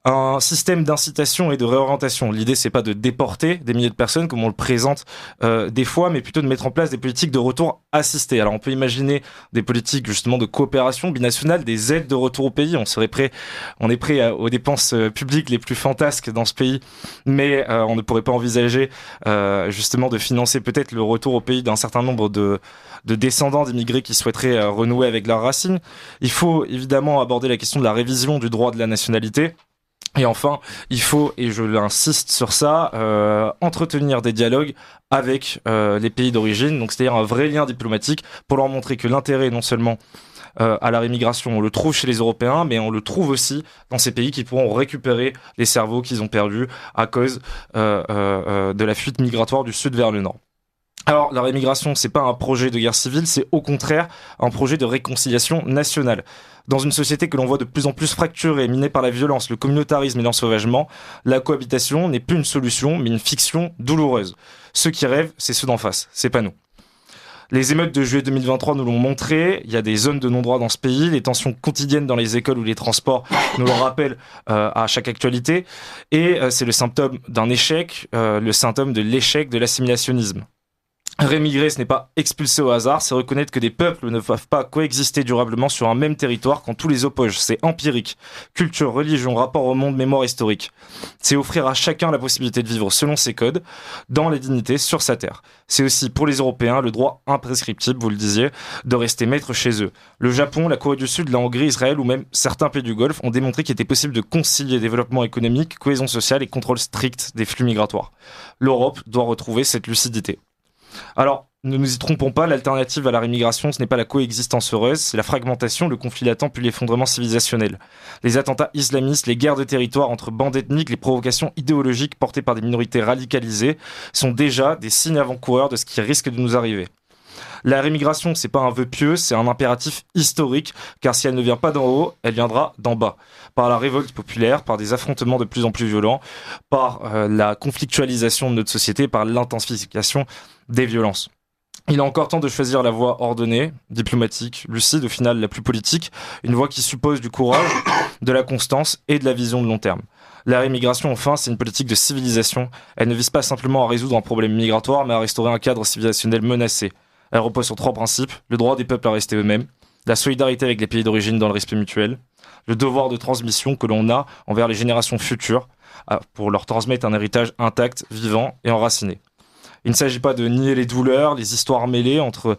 Un système d'incitation et de réorientation. L'idée, c'est pas de déporter des milliers de personnes comme on le présente des fois, mais plutôt de mettre en place des politiques de retour assisté. Alors, on peut imaginer des politiques justement de coopération binationale, des aides de retour au pays. On est prêt aux dépenses publiques les plus fantasques dans ce pays, mais on ne pourrait pas envisager justement de financer peut-être le retour au pays d'un certain nombre de descendants d'immigrés qui souhaiteraient renouer avec leurs racines. Il faut évidemment aborder la question de la révision du droit de la nationalité. Et enfin, il faut, et je l'insiste sur ça, entretenir des dialogues avec les pays d'origine, donc c'est-à-dire un vrai lien diplomatique pour leur montrer que l'intérêt non seulement à la rémigration, on le trouve chez les Européens, mais on le trouve aussi dans ces pays qui pourront récupérer les cerveaux qu'ils ont perdus à cause de la fuite migratoire du sud vers le nord. Alors, la rémigration, c'est pas un projet de guerre civile, c'est au contraire un projet de réconciliation nationale. Dans une société que l'on voit de plus en plus fracturée, minée par la violence, le communautarisme et l'ensauvagement, la cohabitation n'est plus une solution, mais une fiction douloureuse. Ceux qui rêvent, c'est ceux d'en face, c'est pas nous. Les émeutes de juillet 2023 nous l'ont montré, il y a des zones de non-droit dans ce pays, les tensions quotidiennes dans les écoles ou les transports nous le rappellent à chaque actualité, et c'est le symptôme d'un échec, le symptôme de l'échec de l'assimilationnisme. Rémigrer, ce n'est pas expulser au hasard, c'est reconnaître que des peuples ne peuvent pas coexister durablement sur un même territoire quand tout les oppose. C'est empirique. Culture, religion, rapport au monde, mémoire historique. C'est offrir à chacun la possibilité de vivre selon ses codes, dans la dignité, sur sa terre. C'est aussi, pour les Européens, le droit imprescriptible, vous le disiez, de rester maître chez eux. Le Japon, la Corée du Sud, la Hongrie, Israël ou même certains pays du Golfe ont démontré qu'il était possible de concilier développement économique, cohésion sociale et contrôle strict des flux migratoires. L'Europe doit retrouver cette lucidité. Alors, ne nous y trompons pas, l'alternative à la rémigration, ce n'est pas la coexistence heureuse, c'est la fragmentation, le conflit latent puis l'effondrement civilisationnel. Les attentats islamistes, les guerres de territoire entre bandes ethniques, les provocations idéologiques portées par des minorités radicalisées sont déjà des signes avant-coureurs de ce qui risque de nous arriver. La rémigration, c'est pas un vœu pieux, c'est un impératif historique, car si elle ne vient pas d'en haut, elle viendra d'en bas. Par la révolte populaire, par des affrontements de plus en plus violents, par la conflictualisation de notre société, par l'intensification des violences. Il est encore temps de choisir la voie ordonnée, diplomatique, lucide, au final la plus politique, une voie qui suppose du courage, de la constance et de la vision de long terme. La rémigration, enfin, c'est une politique de civilisation. Elle ne vise pas simplement à résoudre un problème migratoire, mais à restaurer un cadre civilisationnel menacé. Elle repose sur 3 principes: le droit des peuples à rester eux-mêmes, la solidarité avec les pays d'origine dans le respect mutuel, le devoir de transmission que l'on a envers les générations futures pour leur transmettre un héritage intact, vivant et enraciné. Il ne s'agit pas de nier les douleurs, les histoires mêlées entre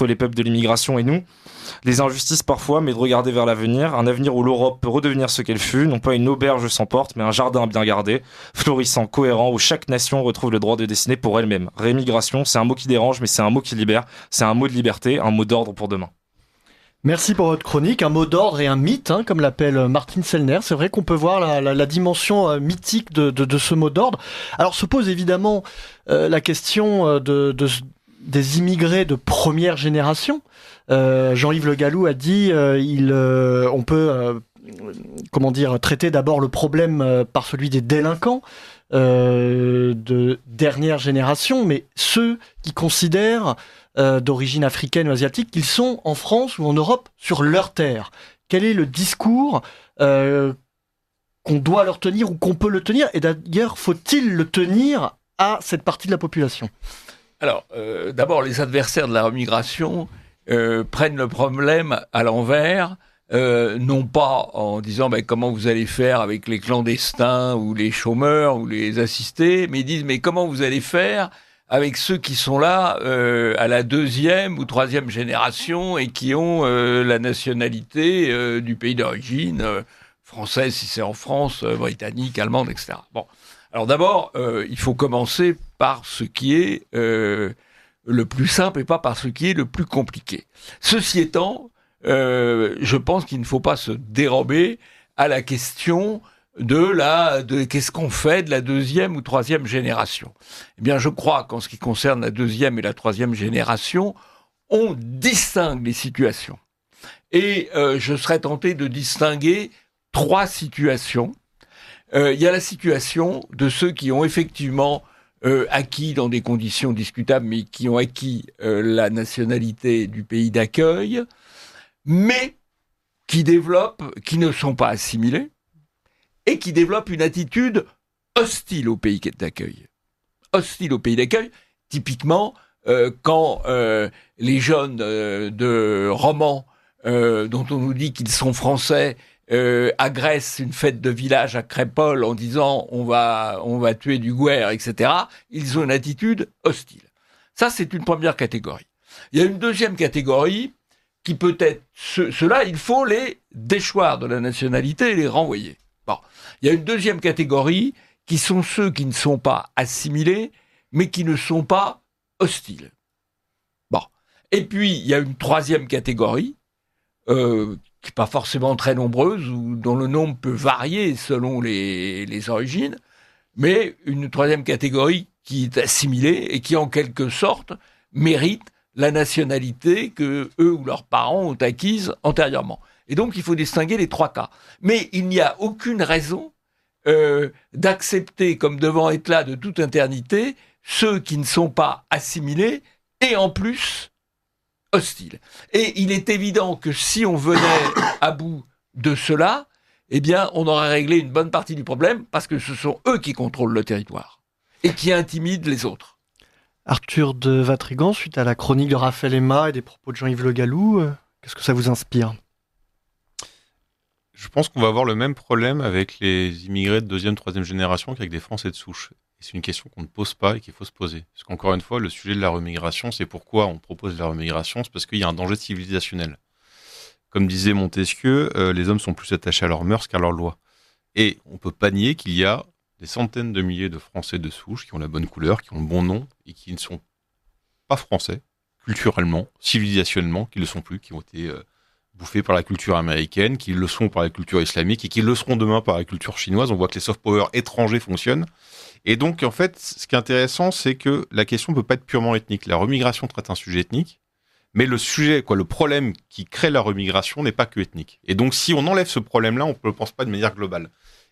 les peuples de l'immigration et nous, les injustices parfois, mais de regarder vers l'avenir, un avenir où l'Europe peut redevenir ce qu'elle fut, non pas une auberge sans porte, mais un jardin bien gardé, florissant, cohérent, où chaque nation retrouve le droit de dessiner pour elle-même. Rémigration, c'est un mot qui dérange, mais c'est un mot qui libère, c'est un mot de liberté, un mot d'ordre pour demain. Merci pour votre chronique. Un mot d'ordre et un mythe, comme l'appelle Martine Sellner. C'est vrai qu'on peut voir la dimension mythique de ce mot d'ordre. Alors se pose évidemment la question des immigrés de première génération. Jean-Yves Le Gallou a dit on peut traiter d'abord le problème par celui des délinquants de dernière génération, mais ceux qui considèrent d'origine africaine ou asiatique qu'ils sont en France ou en Europe sur leur terre. Quel est le discours qu'on doit leur tenir ou qu'on peut le tenir? Et d'ailleurs, faut-il le tenir à cette partie de la population? Alors, d'abord, les adversaires de la remigration prennent le problème à l'envers, non pas en disant comment vous allez faire avec les clandestins ou les chômeurs ou les assistés, mais ils disent mais comment vous allez faire avec ceux qui sont là à la 2e ou 3e génération et qui ont la nationalité du pays d'origine, française si c'est en France, britannique, allemande, etc. Bon, alors d'abord, il faut commencer par ce qui est le plus simple et pas par ce qui est le plus compliqué. Ceci étant, je pense qu'il ne faut pas se dérober à la question de qu'est-ce qu'on fait de la 2e ou 3e génération. Eh bien, je crois qu'en ce qui concerne la 2e et la 3e génération, on distingue les situations. Et je serais tenté de distinguer 3 situations. Il y a la situation de ceux qui ont effectivement acquis dans des conditions discutables, mais qui ont acquis la nationalité du pays d'accueil, mais qui ne sont pas assimilés, et qui développent une attitude hostile au pays d'accueil. Hostile au pays d'accueil, typiquement, quand les jeunes de Romans, dont on nous dit qu'ils sont français, agressent une fête de village à Crépol en disant on va tuer du guer, etc., ils ont une attitude hostile. Ça, c'est une première catégorie. Il y a une deuxième catégorie qui peut être ceux-là, il faut les déchoir de la nationalité et les renvoyer. Bon. Il y a une deuxième catégorie qui sont ceux qui ne sont pas assimilés, mais qui ne sont pas hostiles. Bon. Et puis, il y a une troisième catégorie, qui n'est pas forcément très nombreuse, ou dont le nombre peut varier selon les origines, mais une troisième catégorie qui est assimilée et qui, en quelque sorte, mérite la nationalité que eux ou leurs parents ont acquise antérieurement. Et donc, il faut distinguer les 3 cas. Mais il n'y a aucune raison d'accepter comme devant être là de toute éternité ceux qui ne sont pas assimilés et en plus hostiles. Et il est évident que si on venait à bout de cela, eh bien, on aurait réglé une bonne partie du problème parce que ce sont eux qui contrôlent le territoire et qui intimident les autres. Arthur de Vatrigan, suite à la chronique de Raphaël Emma et des propos de Jean-Yves Le Gallou, qu'est-ce que ça vous inspire ? Je pense qu'on va avoir le même problème avec les immigrés de 2e, 3e génération qu'avec des Français de souche. Et c'est une question qu'on ne pose pas et qu'il faut se poser. Parce qu'encore une fois, le sujet de la remigration, c'est pourquoi on propose la remigration, c'est parce qu'il y a un danger civilisationnel. Comme disait Montesquieu, les hommes sont plus attachés à leurs mœurs qu'à leurs lois. Et on ne peut pas nier qu'il y a des centaines de milliers de Français de souche qui ont la bonne couleur, qui ont le bon nom et qui ne sont pas français, culturellement, civilisationnellement, qui ne le sont plus, qui ont été bouffés par la culture américaine, qui le sont par la culture islamique et qui le seront demain par la culture chinoise. On voit que les soft power étrangers fonctionnent. Et donc, en fait, ce qui est intéressant, c'est que la question ne peut pas être purement ethnique. La remigration traite un sujet ethnique, mais le problème qui crée la remigration n'est pas que ethnique. Et donc, si on enlève ce problème-là, on ne le pense pas de manière globale.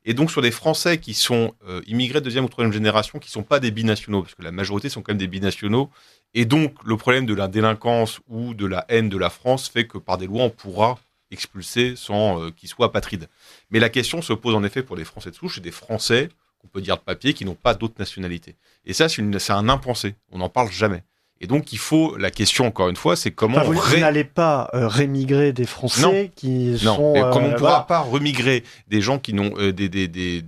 Et donc, sur des Français qui sont immigrés de 2e ou 3e génération, qui ne sont pas des binationaux, parce que la majorité sont quand même des binationaux, et donc le problème de la délinquance ou de la haine de la France fait que par des lois, on pourra expulser sans qu'ils soient apatrides. Mais la question se pose en effet pour les Français de souche et des Français, qu'on peut dire de papier, qui n'ont pas d'autre nationalité. Et ça, c'est un impensé. On n'en parle jamais. Et donc, la question, encore une fois, c'est comment... Enfin, vous n'allez pas rémigrer des Français qui sont... Non, comme on ne pourra pas remigrer des gens qui n'ont... des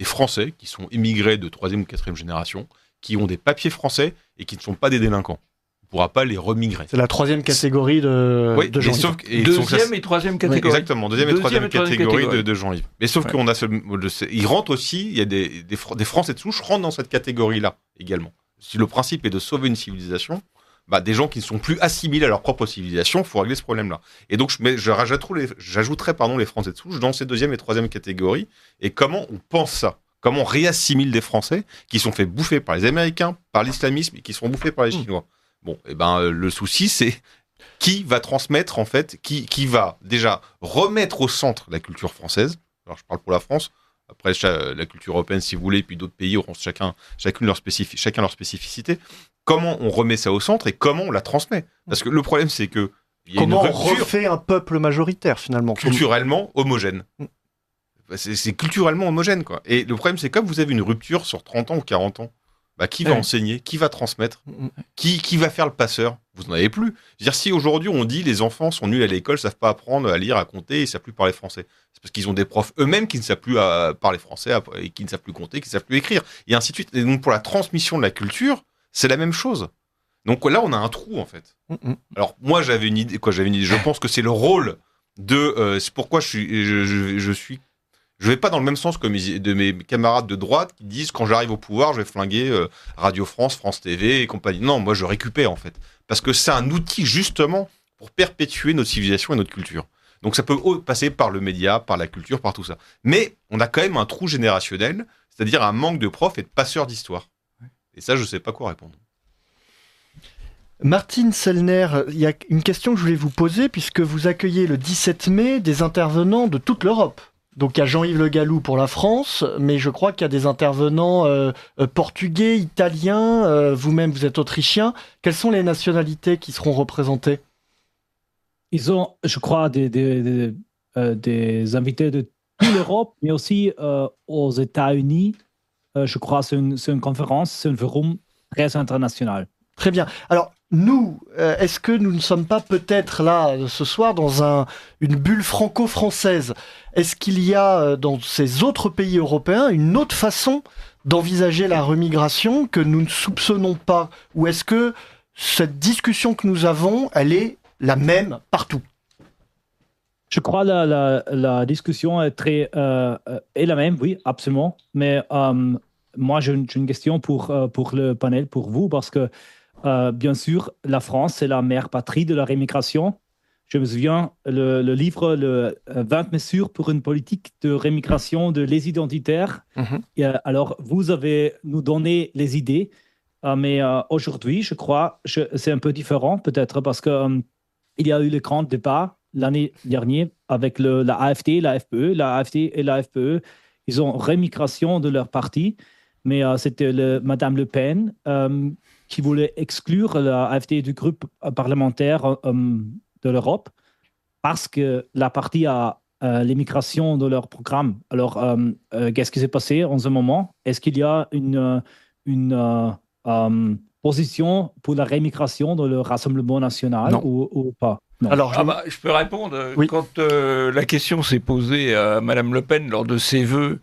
Français qui sont immigrés de 3e ou 4e génération, qui ont des papiers français et qui ne sont pas des délinquants. On ne pourra pas les remigrer. C'est la 3e catégorie de Jean-Yves. Deuxième et 3e catégorie. Oui, exactement, 2e et 3e catégorie de Jean-Yves. Mais sauf qu'on a... Il rentre aussi, il y a des Français de souche rentrent dans cette catégorie-là également. Si le principe est de sauver une civilisation, des gens qui ne sont plus assimilés à leur propre civilisation, il faut régler ce problème-là. Et donc, j'ajouterais les Français de souche dans ces deuxième et troisième catégories. Et comment on pense ça ? Comment on réassimile des Français qui sont fait bouffer par les Américains, par l'islamisme et qui sont bouffés par les Chinois ? Bon, le souci, c'est qui va transmettre, en fait, qui va déjà remettre au centre la culture française. Alors, je parle pour la France. Après, la culture européenne, si vous voulez, puis d'autres pays auront chacun leur spécificité. Comment on remet ça au centre et comment on la transmet ? Parce que le problème, c'est que il y a comment une on rupture refait un peuple majoritaire, finalement. culturellement homogène. C'est culturellement homogène, quoi. Et le problème, c'est comme vous avez une rupture sur 30 ans ou 40 ans, qui va enseigner, qui va transmettre, qui va faire le passeur ? Vous n'en avez plus. Je veux dire, si aujourd'hui on dit les enfants sont nuls à l'école, savent pas apprendre à lire, à compter, ils savent plus parler français, c'est parce qu'ils ont des profs eux-mêmes qui ne savent plus parler français et qui ne savent plus compter, qui ne savent plus écrire, et ainsi de suite. Et donc pour la transmission de la culture, c'est la même chose. Donc là, on a un trou en fait. Alors moi, j'avais une idée. Je pense que c'est le rôle de. C'est pourquoi je vais pas dans le même sens que mes camarades de droite qui disent quand j'arrive au pouvoir, je vais flinguer Radio France, France TV et compagnie. Non, moi je récupère en fait. Parce que c'est un outil justement pour perpétuer notre civilisation et notre culture. Donc ça peut passer par le média, par la culture, par tout ça. Mais on a quand même un trou générationnel, c'est-à-dire un manque de profs et de passeurs d'histoire. Et ça, je sais pas quoi répondre. Martine Sellner, il y a une question que je voulais vous poser puisque vous accueillez le 17 mai des intervenants de toute l'Europe. Donc il y a Jean-Yves Le Gallou pour la France, mais je crois qu'il y a des intervenants portugais, italiens, vous-même vous êtes autrichien. Quelles sont les nationalités qui seront représentées ? Ils ont, je crois, des invités de toute l'Europe, mais aussi aux États-Unis. Je crois que c'est une conférence, c'est un forum très international. Très bien. Alors, nous, est-ce que nous ne sommes pas peut-être là, ce soir, dans une bulle franco-française ? Est-ce qu'il y a, dans ces autres pays européens, une autre façon d'envisager la remigration que nous ne soupçonnons pas ? Ou est-ce que cette discussion que nous avons, elle est la même partout ? Je crois que la discussion est est la même, oui, absolument. Mais moi, j'ai une question pour le panel, pour vous, parce que bien sûr, la France, c'est la mère patrie de la rémigration. Je me souviens, le livre, 20 mesures pour une politique de rémigration de les identitaires. Alors, vous avez nous donné les idées, mais aujourd'hui, je crois, c'est un peu différent peut-être parce qu'il y a eu le grand débat l'année dernière avec la AfD, la FPE. La AfD et la FPE, ils ont rémigration de leur parti, mais c'était Madame Le Pen qui voulait exclure la AfD du groupe parlementaire de l'Europe parce que la partie a l'immigration de leur programme. Alors, qu'est-ce qui s'est passé en ce moment ? Est-ce qu'il y a une position pour la rémigration de le Rassemblement national ou pas ? Non. Alors, je peux répondre. Oui. Quand la question s'est posée à Madame Le Pen lors de ses vœux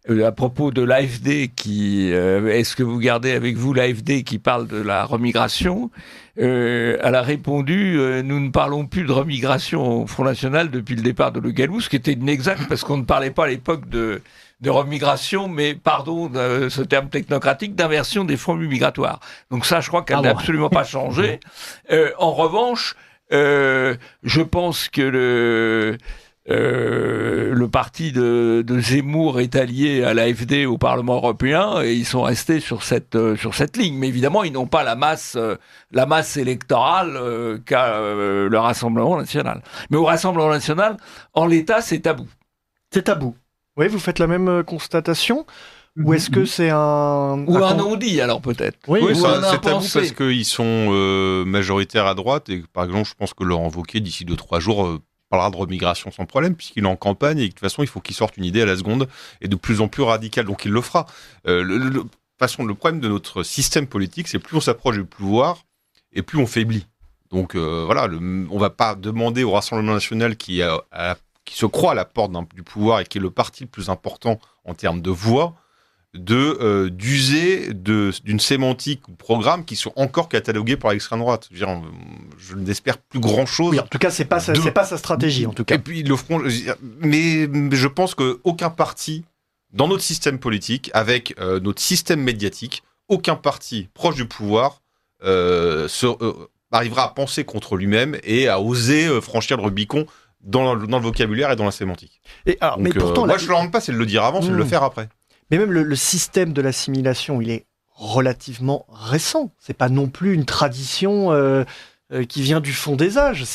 à propos de l'AfD, est-ce que vous gardez avec vous l'AfD qui parle de la remigration ? Elle a répondu nous ne parlons plus de remigration au Front National depuis le départ de Le Gallou, ce qui était inexact parce qu'on ne parlait pas à l'époque de remigration, mais pardon, ce terme technocratique, d'inversion des flux migratoires. Donc ça, je crois qu'elle n'a absolument pas changé. En revanche, je pense que le parti de Zemmour est allié à l'AfD au Parlement européen et ils sont restés sur cette ligne. Mais évidemment, ils n'ont pas la masse électorale qu'a le Rassemblement national. Mais au Rassemblement national, en l'état, c'est tabou. C'est tabou. Oui, vous faites la même constatation ? Ou est-ce que c'est un non-dit, alors peut-être. Oui, c'est tabou parce qu'ils sont majoritaires à droite et par exemple, je pense que Laurent Wauquiez, d'ici 2-3 jours, parlera de remigration sans problème puisqu'il est en campagne et que de toute façon, il faut qu'il sorte une idée à la seconde et de plus en plus radicale. Donc, il le fera. De toute façon, le problème de notre système politique, c'est plus on s'approche du pouvoir et plus on faiblit. Donc, voilà, on va pas demander au Rassemblement national qui se croit à la porte du pouvoir et qui est le parti le plus important en termes de voix, d'user d'une sémantique ou programme qui sont encore catalogués par l'extrême droite. Je n'espère plus grand-chose. Oui, en tout cas, c'est pas sa stratégie, en tout cas. Et puis, mais je pense qu'aucun parti, dans notre système politique, avec notre système médiatique, aucun parti proche du pouvoir arrivera à penser contre lui-même et à oser franchir le Rubicon dans le vocabulaire et dans la sémantique. Et alors, Donc, mais pourtant, moi, je ne le demande pas, c'est de le dire avant, c'est de le faire après. Mais même le système de l'assimilation, il est relativement récent. C'est pas non plus une tradition qui vient du fond des âges.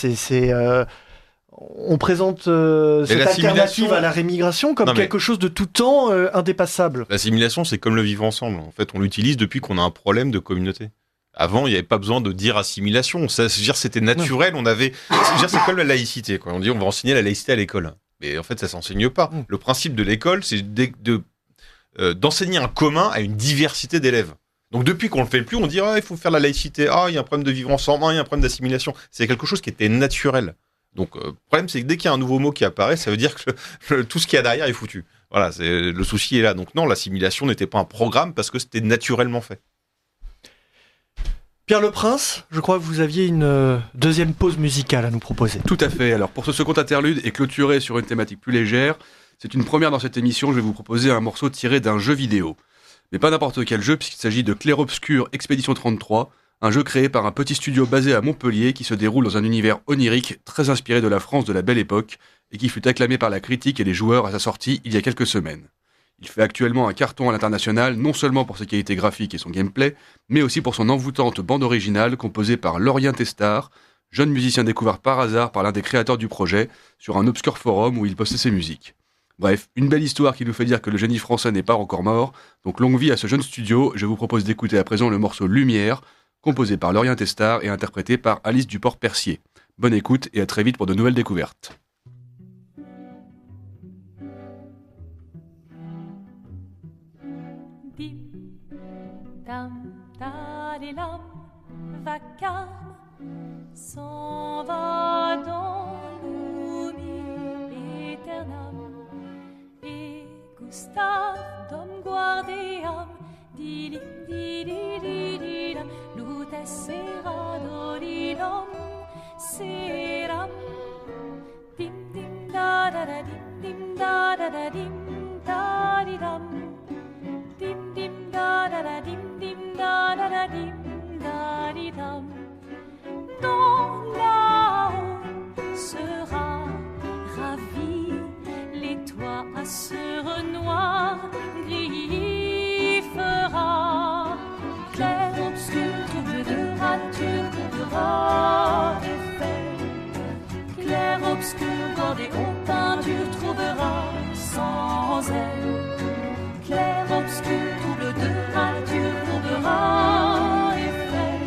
On présente cette alternative à la rémigration comme quelque chose de tout temps indépassable. L'assimilation, c'est comme le vivre ensemble. En fait, on l'utilise depuis qu'on a un problème de communauté. Avant, il n'y avait pas besoin de dire assimilation. C'était naturel. C'est comme la laïcité, quoi. On dit on va enseigner la laïcité à l'école. Mais en fait, ça s'enseigne pas. Le principe de l'école, c'est d'enseigner un commun à une diversité d'élèves. Donc depuis qu'on le fait plus, on dit il faut faire la laïcité. Il y a un problème de vivre ensemble. Il y a un problème d'assimilation. C'est quelque chose qui était naturel. Donc le problème, c'est que dès qu'il y a un nouveau mot qui apparaît, ça veut dire que tout ce qu'il y a derrière est foutu. Voilà, le souci est là. Donc non, l'assimilation n'était pas un programme parce que c'était naturellement fait. Pierre Le Prince, je crois que vous aviez une deuxième pause musicale à nous proposer. Tout à fait. Alors pour ce second interlude et clôturer sur une thématique plus légère, c'est une première dans cette émission, je vais vous proposer un morceau tiré d'un jeu vidéo. Mais pas n'importe quel jeu, puisqu'il s'agit de Clair Obscur Expédition 33, un jeu créé par un petit studio basé à Montpellier qui se déroule dans un univers onirique très inspiré de la France de la Belle Époque et qui fut acclamé par la critique et les joueurs à sa sortie il y a quelques semaines. Il fait actuellement un carton à l'international, non seulement pour ses qualités graphiques et son gameplay, mais aussi pour son envoûtante bande originale composée par Laurien Testard, jeune musicien découvert par hasard par l'un des créateurs du projet, sur un obscur forum où il postait ses musiques. Bref, une belle histoire qui nous fait dire que le génie français n'est pas encore mort, donc longue vie à ce jeune studio, je vous propose d'écouter à présent le morceau Lumière, composé par Laurien Testard et interprété par Alice Duport-Percier. Bonne écoute et à très vite pour de nouvelles découvertes. Dam, vacarme s'en va dans l'oubli éternam et Gustave dom guardeam dilim didididilam lutes sera dolilam seram dim dim da da da dim da da da dim da di dam dim dim da da da dim da da da dim da di dam. Dans là-haut sera ravi, les toits à sœur noir gris fera. Clair, obscur, trouble de rature, trouvera effet. Clair, obscur, bordé aux peintures, trouvera sans elle. Clair, obscur, trouble de rature, trouvera effet.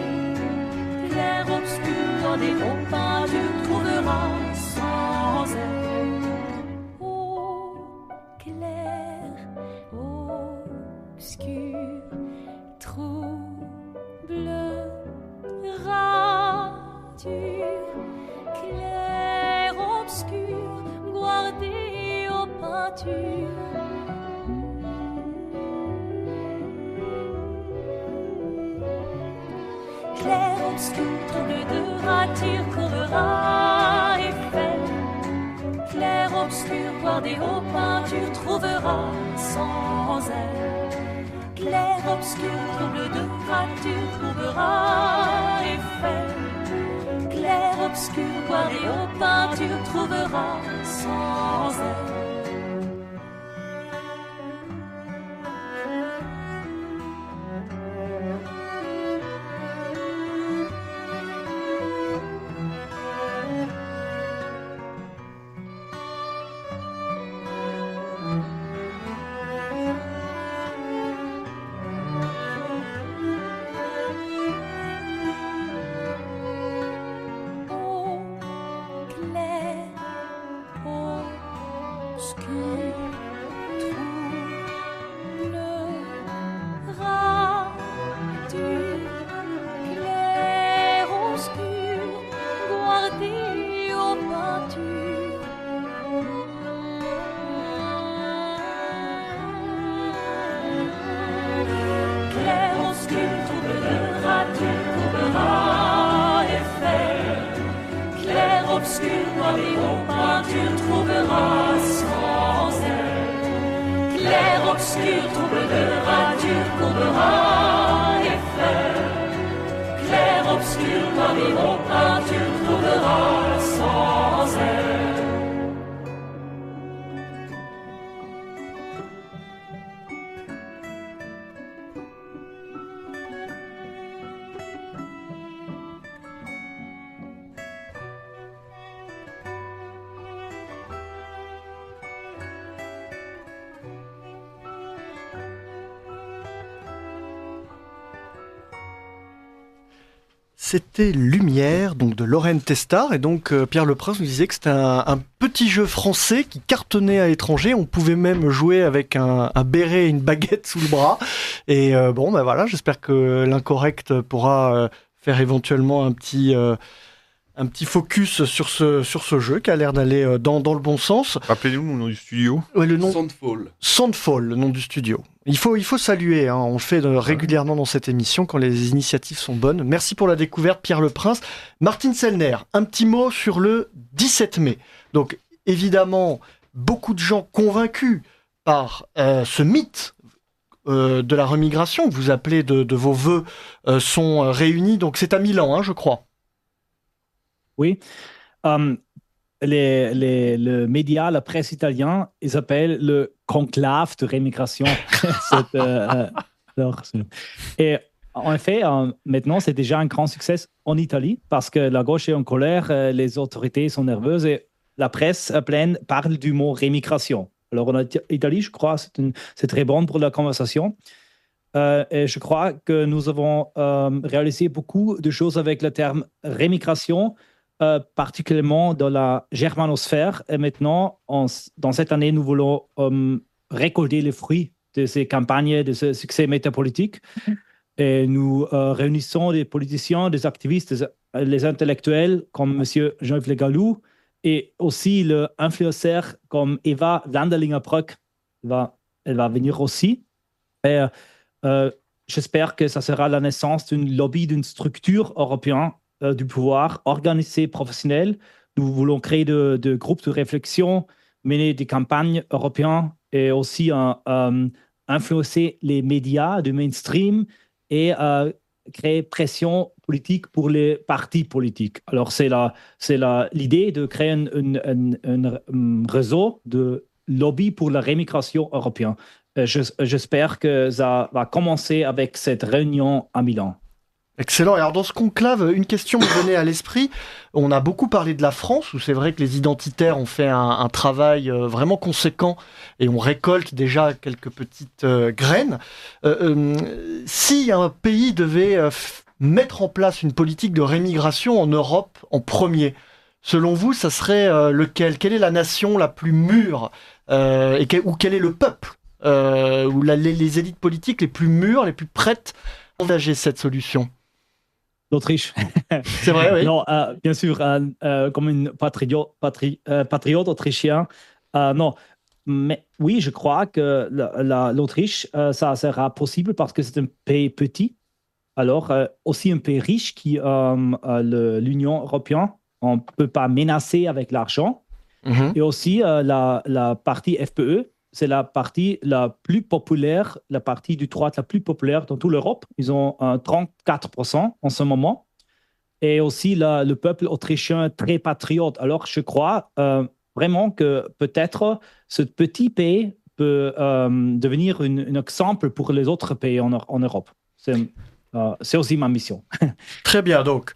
Clair, obscur, bordé aux peintures, trouvera sans elle. Oh, clair, obscur, trouble, rature. Clair, obscur, guardé aux peintures. Clair, obscur, trouble de rature, courera effet. Clair, obscur, guardé aux peintures, trouvera sans elle. Clair, obscur, trouble de rature, trouvera effet. Clair, obscur, guardé aux peintures, trouvera sans elle. Obscur, trouble de rature, courbera effet. obscur, par des hautins, tu trouveras sans air. C'était Lumière, donc de Lorraine Testard, et donc Pierre Leprince nous disait que c'était un petit jeu français qui cartonnait à l'étranger. On pouvait même jouer avec un béret et une baguette sous le bras. Et bon, ben voilà, j'espère que l'Incorrect pourra faire éventuellement un petit focus sur ce jeu qui a l'air d'aller dans le bon sens. Rappelez-nous le nom du studio. Ouais, le nom Soundfall. Soundfall, le nom du studio. Il faut saluer, hein, on le fait régulièrement dans cette émission quand les initiatives sont bonnes. Merci pour la découverte, Pierre Leprince. Martine Sellner, un petit mot sur le 17 mai. Donc, évidemment, beaucoup de gens convaincus par ce mythe de la remigration que vous appelez de vos vœux sont réunis. Donc, c'est à Milan, hein, je crois. Oui. Le média, la presse italienne, ils appellent le conclave de rémigration. Et en fait, maintenant, c'est déjà un grand succès en Italie parce que la gauche est en colère, les autorités sont nerveuses et la presse pleine parle du mot rémigration. Alors en Italie, je crois, c'est très bon pour la conversation. Et je crois que nous avons réalisé beaucoup de choses avec le terme rémigration, particulièrement dans la germanosphère. Et maintenant, dans cette année, nous voulons récolter les fruits de ces campagnes, de ce succès métapolitique. Et nous réunissons des politiciens, des activistes, les intellectuels comme M. Jean-Yves Le Gallou et aussi l'influenceur comme Eva Wanderlinger-Brück. Elle va venir aussi. Et j'espère que ça sera la naissance d'une lobby, d'une structure européenne du pouvoir organisé, professionnel. Nous voulons créer de groupes de réflexion, mener des campagnes européennes et aussi influencer les médias du mainstream et créer pression politique pour les partis politiques. Alors, c'est l'idée de créer un réseau de lobby pour la rémigration européenne. J'espère que ça va commencer avec cette réunion à Milan. Excellent. Alors dans ce conclave, une question me venait à l'esprit. On a beaucoup parlé de la France, où c'est vrai que les identitaires ont fait un travail vraiment conséquent et on récolte déjà quelques petites graines. Si un pays devait mettre en place une politique de rémigration en Europe en premier, selon vous, ça serait lequel ? Quelle est la nation la plus mûre ou quel est le peuple ou les élites politiques les plus mûres, les plus prêtes à engager cette solution ? L'Autriche. C'est vrai, oui. Non, bien sûr, comme une patriote autrichien, non. Mais oui, je crois que l'Autriche, ça sera possible parce que c'est un pays petit. Alors, aussi un pays riche qui l'Union européenne, on ne peut pas menacer avec l'argent. Mm-hmm. Et aussi, la partie FPE, c'est la partie la plus populaire, la partie du droite la plus populaire dans toute l'Europe. Ils ont 34% en ce moment. Et aussi, le peuple autrichien très patriote. Alors, je crois vraiment que peut-être ce petit pays peut devenir un exemple pour les autres pays en Europe. C'est aussi ma mission. Très bien, donc.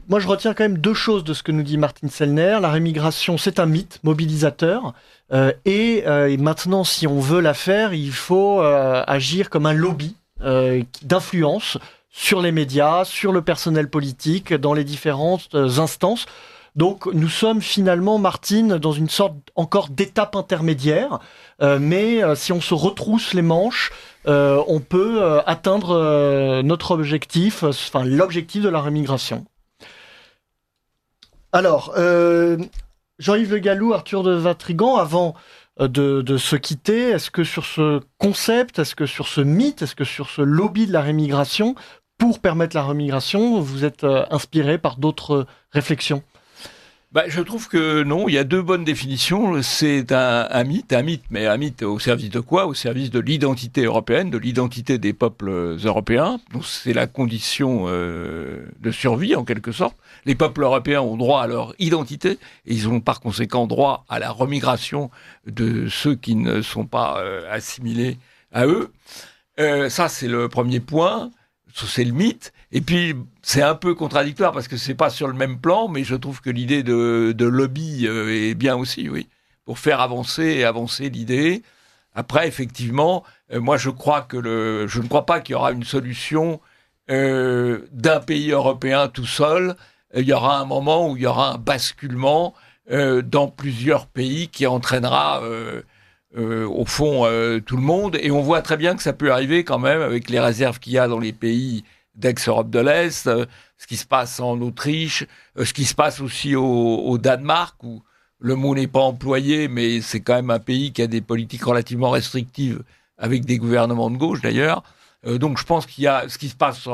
Moi, je retiens quand même deux choses de ce que nous dit Martine Sellner. La rémigration, c'est un mythe mobilisateur. Et maintenant, si on veut la faire, il faut agir comme un lobby d'influence sur les médias, sur le personnel politique, dans les différentes instances. Donc, nous sommes finalement, Martine, dans une sorte encore d'étape intermédiaire. Mais si on se retrousse les manches, on peut atteindre notre objectif, enfin l'objectif de la rémigration. Alors, Jean-Yves Le Gallou, Arthur de Vatrigan, avant de se quitter, est-ce que sur ce concept, est-ce que sur ce mythe, est-ce que sur ce lobby de la rémigration, pour permettre la rémigration, vous êtes inspiré par d'autres réflexions ? Je trouve que non, il y a deux bonnes définitions. C'est un mythe, mais un mythe au service de quoi ? Au service de l'identité européenne, de l'identité des peuples européens. Donc c'est la condition de survie en quelque sorte. Les peuples européens ont droit à leur identité et ils ont par conséquent droit à la remigration de ceux qui ne sont pas assimilés à eux. Ça c'est le premier point. C'est le mythe. Et puis, c'est un peu contradictoire parce que c'est pas sur le même plan, mais je trouve que l'idée de lobby est bien aussi, oui, pour faire avancer l'idée. Après, effectivement, moi, je ne crois pas qu'il y aura une solution d'un pays européen tout seul. Il y aura un moment où il y aura un basculement dans plusieurs pays qui entraînera au fond tout le monde. Et on voit très bien que ça peut arriver quand même avec les réserves qu'il y a dans les pays d'ex-Europe de l'Est, ce qui se passe en Autriche, ce qui se passe aussi au Danemark, où le mot n'est pas employé, mais c'est quand même un pays qui a des politiques relativement restrictives, avec des gouvernements de gauche d'ailleurs. Donc je pense qu'il y a ce qui se passe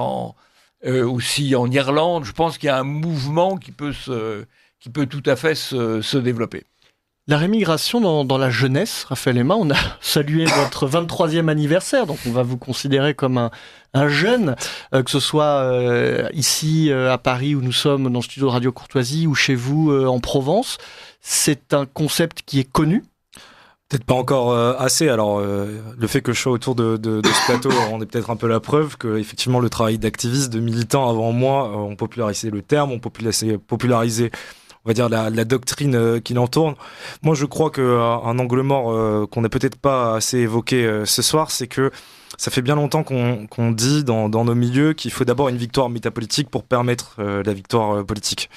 aussi en Irlande, je pense qu'il y a un mouvement qui peut tout à fait se développer. La rémigration dans la jeunesse, Raphaël Aima, on a salué votre 23e anniversaire, donc on va vous considérer comme un jeune, que ce soit ici à Paris où nous sommes dans le studio de Radio Courtoisie ou chez vous en Provence. C'est un concept qui est connu. Peut-être pas encore assez. Alors, le fait que je sois autour de ce plateau en est peut-être un peu la preuve que, effectivement, le travail d'activiste, de militants avant moi ont popularisé le terme, ont popularisé, on va dire, la doctrine qui l'entoure. Moi, je crois qu'un angle mort qu'on n'a peut-être pas assez évoqué ce soir, c'est que ça fait bien longtemps qu'on dit dans nos milieux qu'il faut d'abord une victoire métapolitique pour permettre la victoire politique.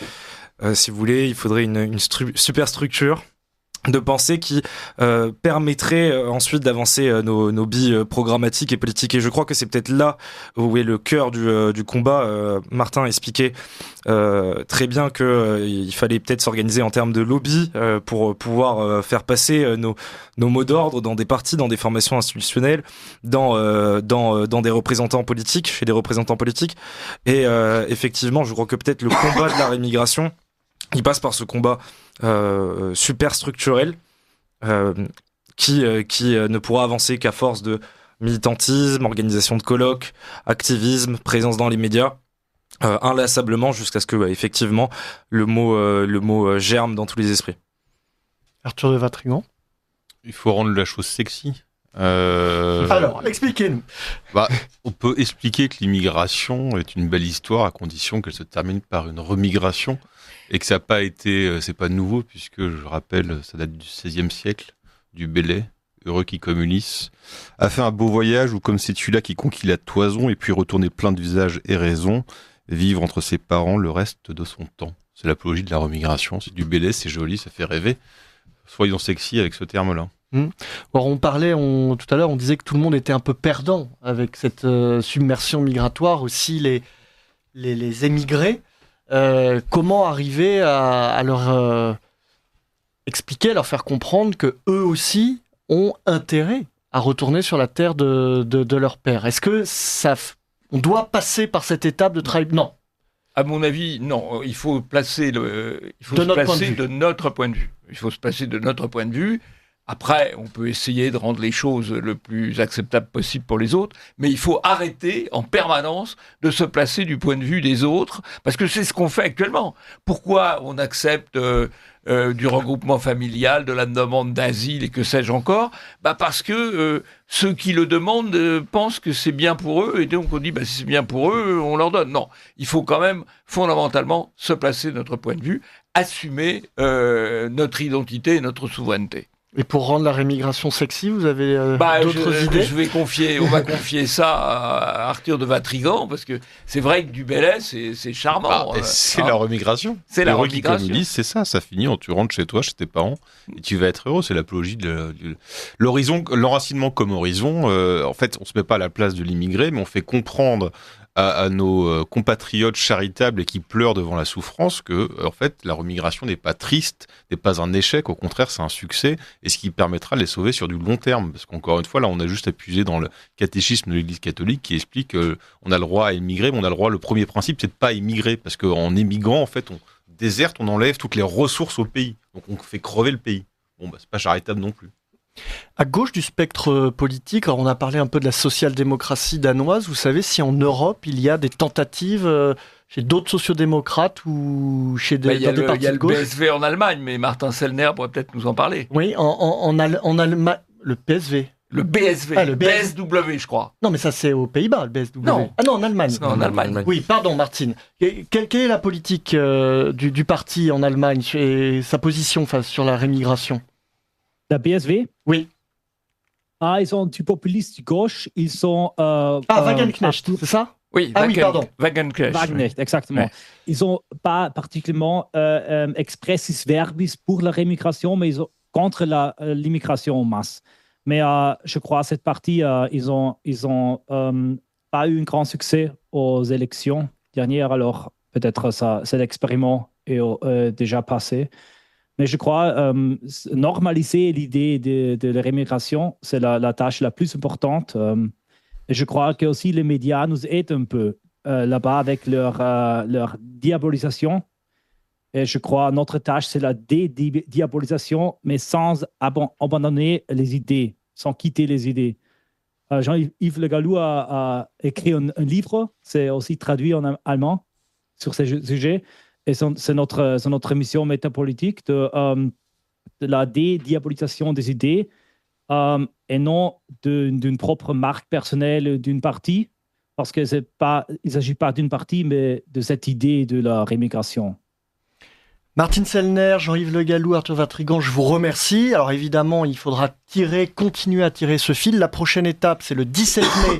Si vous voulez, il faudrait une super structure de pensée qui permettrait ensuite d'avancer nos billes programmatiques et politiques. Et je crois que c'est peut-être là où est le cœur du combat. Martin expliquait très bien qu'il fallait peut-être s'organiser en termes de lobby pour pouvoir faire passer nos mots d'ordre dans des partis, dans des formations institutionnelles, dans des représentants politiques, chez des représentants politiques. Et effectivement, je crois que peut-être le combat de la rémigration, il passe par ce combat super structurel qui ne pourra avancer qu'à force de militantisme, organisation de colloques, activisme, présence dans les médias, inlassablement jusqu'à ce que effectivement le mot germe dans tous les esprits. Arthur de Vatrigan. Il faut rendre la chose sexy. Alors, expliquez-nous. On peut expliquer que l'immigration est une belle histoire à condition qu'elle se termine par une remigration. Et que ça n'a pas été, c'est pas nouveau, puisque je rappelle, ça date du XVIe siècle, du Bellay, heureux qui comme Ulysse, a fait un beau voyage où, comme c'est celui-là qui conquit la toison, et puis retourner plein d'usages et raisons, vivre entre ses parents le reste de son temps. C'est l'apologie de la remigration, c'est du Bellay, c'est joli, ça fait rêver. Soyons sexy avec ce terme-là. Alors on parlait tout à l'heure, on disait que tout le monde était un peu perdant avec cette submersion migratoire, aussi les émigrés. Comment arriver à leur expliquer, à leur faire comprendre que eux aussi ont intérêt à retourner sur la terre de leur père. Est-ce que on doit passer par cette étape de travail ? Non. À mon avis, non. Il faut se placer de notre point de vue. Il faut se placer de notre point de vue. Après, on peut essayer de rendre les choses le plus acceptables possible pour les autres, mais il faut arrêter en permanence de se placer du point de vue des autres, parce que c'est ce qu'on fait actuellement. Pourquoi on accepte du regroupement familial, de la demande d'asile et que sais-je encore ? Parce que ceux qui le demandent pensent que c'est bien pour eux, et donc on dit si c'est bien pour eux, on leur donne. Non, il faut quand même fondamentalement se placer de notre point de vue, assumer notre identité et notre souveraineté. Et pour rendre la rémigration sexy, vous avez d'autres idées ? On va confier ça à Arthur de Vatrigan, parce que c'est vrai que du Bellay, c'est charmant. C'est la remigration. C'est la remigration. Comme c'est ça finit, tu rentres chez toi, chez tes parents, et tu vas être heureux. C'est l'apologie de l'enracinement comme horizon. En fait, on se met pas à la place de l'immigré, mais on fait comprendre à nos compatriotes charitables et qui pleurent devant la souffrance que, en fait, la remigration n'est pas triste, n'est pas un échec, au contraire, c'est un succès, et ce qui permettra de les sauver sur du long terme. Parce qu'encore une fois, là, on a juste appuyé dans le catéchisme de l'Église catholique qui explique qu'on a le droit à immigrer, mais on a le droit, le premier principe, c'est de pas immigrer, parce qu'en émigrant, en fait, on déserte, on enlève toutes les ressources au pays. Donc on fait crever le pays. Bon, c'est pas charitable non plus. À gauche du spectre politique, alors on a parlé un peu de la social-démocratie danoise. Vous savez si en Europe, il y a des tentatives chez d'autres sociodémocrates ou chez dans des partis de gauche? Il y a le BSV en Allemagne, mais Martin Sellner pourrait peut-être nous en parler. Oui, en Allemagne, le PSV. Le BSV, Ah, le BSW, je crois. Non, mais ça, c'est aux Pays-Bas, le BSW. Non. Ah non, en Allemagne. Non, en Allemagne. Oui, pardon, Martine. Quelle est la politique du parti en Allemagne et sa position sur la rémigration? La BSV? Oui. Ah, ils sont du populiste de gauche. Ils sont... Wagenknecht, c'est ça? Oui, pardon. Wagenknecht. Wagenknecht, exactement. Ouais. Ils sont pas particulièrement expressis verbis pour la rémigration, mais ils sont contre l'immigration en masse. Mais je crois que cette partie, ils ont pas eu un grand succès aux élections dernières. Alors peut-être cet expériment est déjà passé. Mais je crois normaliser l'idée de la rémigration, c'est la tâche la plus importante. Et je crois que aussi les médias nous aident un peu là-bas avec leur diabolisation. Et je crois que notre tâche, c'est la dédiabolisation, mais sans abandonner les idées, sans quitter les idées. Jean-Yves Le Gallou a écrit un livre, c'est aussi traduit en allemand sur ce sujet. Et c'est notre mission métapolitique de la dédiabolisation des idées et non d'une propre marque personnelle d'une partie, parce qu'il ne s'agit pas d'une partie, mais de cette idée de la rémigration. Martin Sellner, Jean-Yves Le Gallou, Arthur Vatrigan, je vous remercie. Alors évidemment, il faudra continuer à tirer ce fil. La prochaine étape, c'est le 17 mai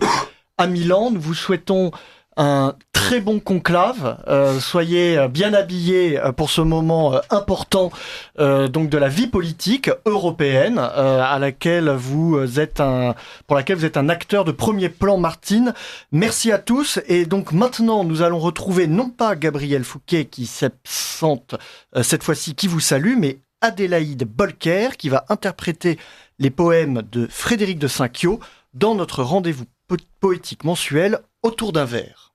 à Milan. Nous vous souhaitons un très bon conclave. Soyez bien habillés pour ce moment important donc de la vie politique européenne pour laquelle vous êtes un acteur de premier plan, Martine. Merci à tous. Et donc maintenant, nous allons retrouver non pas Gabriel Fouquet qui s'absente cette fois-ci, qui vous salue, mais Adélaïde Bolker qui va interpréter les poèmes de Frédéric de Saint-Cyaux dans notre rendez-vous poétique mensuel autour d'un verre.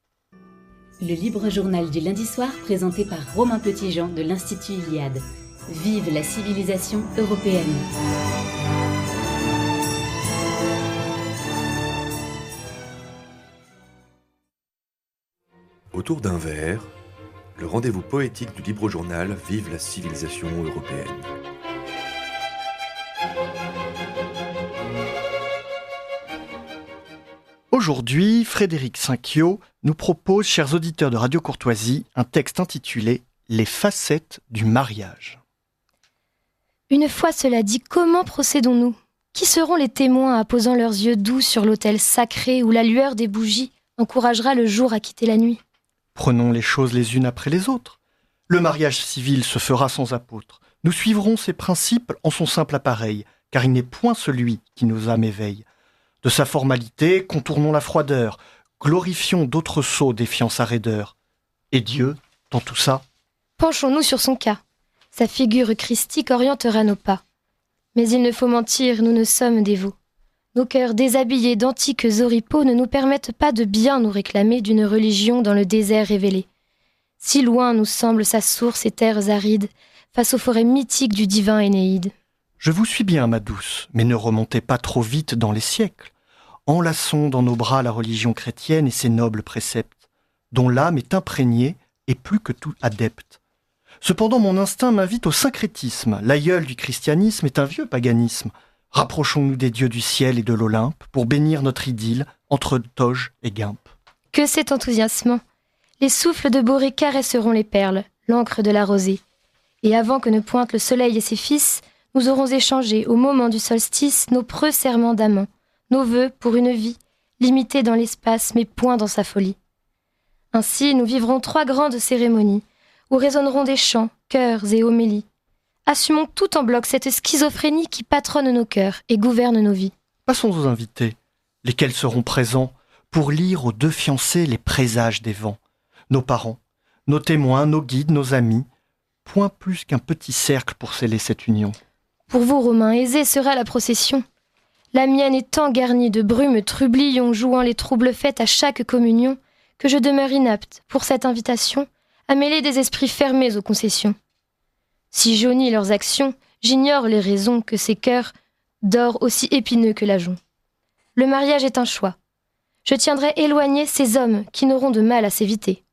Le libre journal du lundi soir présenté par Romain Petitjean de l'Institut Iliade. Vive la civilisation européenne. Autour d'un verre, le rendez-vous poétique du libre journal Vive la civilisation européenne. Aujourd'hui, Frédéric Saint-Cyaux nous propose, chers auditeurs de Radio Courtoisie, un texte intitulé « Les facettes du mariage ». Une fois cela dit, comment procédons-nous ? Qui seront les témoins apposant leurs yeux doux sur l'autel sacré où la lueur des bougies encouragera le jour à quitter la nuit ? Prenons les choses les unes après les autres. Le mariage civil se fera sans apôtre. Nous suivrons ses principes en son simple appareil, car il n'est point celui qui nos âmes éveille. De sa formalité, contournons la froideur, glorifions d'autres sots défiant sa raideur. Et Dieu, dans tout ça ? Penchons-nous sur son cas. Sa figure christique orientera nos pas. Mais il ne faut mentir, nous ne sommes dévots. Nos cœurs déshabillés d'antiques oripeaux ne nous permettent pas de bien nous réclamer d'une religion dans le désert révélé. Si loin nous semble sa source et terres arides, face aux forêts mythiques du divin Énéide. Je vous suis bien, ma douce, mais ne remontez pas trop vite dans les siècles. Enlaçons dans nos bras la religion chrétienne et ses nobles préceptes, dont l'âme est imprégnée et plus que tout adepte. Cependant, mon instinct m'invite au syncrétisme. L'aïeul du christianisme est un vieux paganisme. Rapprochons-nous des dieux du ciel et de l'Olympe pour bénir notre idylle entre toge et guimpe. Que c'est enthousiasmant ! Les souffles de Borée caresseront les perles, l'encre de la rosée. Et avant que ne pointe le soleil et ses fils, nous aurons échangé, au moment du solstice, nos preux serments d'amants, nos vœux pour une vie, limitée dans l'espace, mais point dans sa folie. Ainsi, nous vivrons 3 grandes cérémonies, où résonneront des chants, chœurs et homélies. Assumons tout en bloc cette schizophrénie qui patronne nos cœurs et gouverne nos vies. Passons aux invités, lesquels seront présents pour lire aux 2 fiancés les présages des vents. Nos parents, nos témoins, nos guides, nos amis, point plus qu'un petit cercle pour sceller cette union. Pour vous, Romains, aisée sera la procession. La mienne est tant garnie de brumes trublions jouant les troubles fêtes à chaque communion que je demeure inapte, pour cette invitation, à mêler des esprits fermés aux concessions. Si jaunissent leurs actions, j'ignore les raisons que ces cœurs d'or aussi épineux que l'ajonc. Le mariage est un choix. Je tiendrai éloignés ces hommes qui n'auront de mal à s'éviter.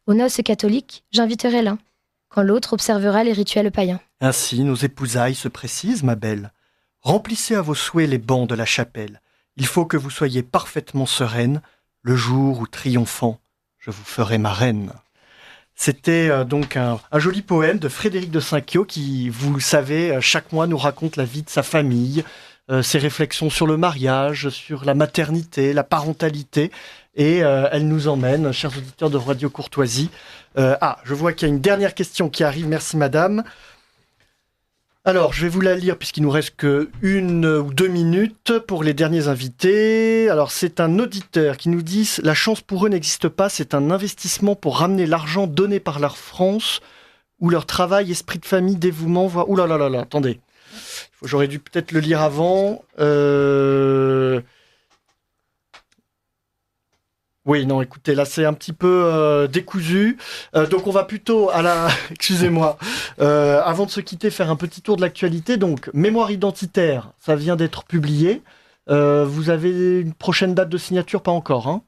Aux noces catholiques, j'inviterai l'un, quand l'autre observera les rituels païens. Ainsi, nos épousailles se précisent, ma belle. Remplissez à vos souhaits les bancs de la chapelle. Il faut que vous soyez parfaitement sereine, le jour où, triomphant, je vous ferai ma reine. C'était donc un joli poème de Frédéric de Cinquiaux qui, vous le savez, chaque mois nous raconte la vie de sa famille, ses réflexions sur le mariage, sur la maternité, la parentalité. Et elle nous emmène, chers auditeurs de Radio Courtoisie. Je vois qu'il y a une dernière question qui arrive. Merci madame. Alors, je vais vous la lire puisqu'il nous reste que 1 ou 2 minutes pour les derniers invités. Alors, c'est un auditeur qui nous dit « La chance pour eux n'existe pas, c'est un investissement pour ramener l'argent donné par leur France ou leur travail, esprit de famille, dévouement, voire... » Ouh là là là là, attendez. J'aurais dû peut-être le lire avant. Oui, non, écoutez, là c'est un petit peu décousu. Donc on va plutôt à la... Excusez-moi. Avant de se quitter, faire un petit tour de l'actualité. Donc, mémoire identitaire, ça vient d'être publié. Vous avez une prochaine date de signature? Pas encore, hein?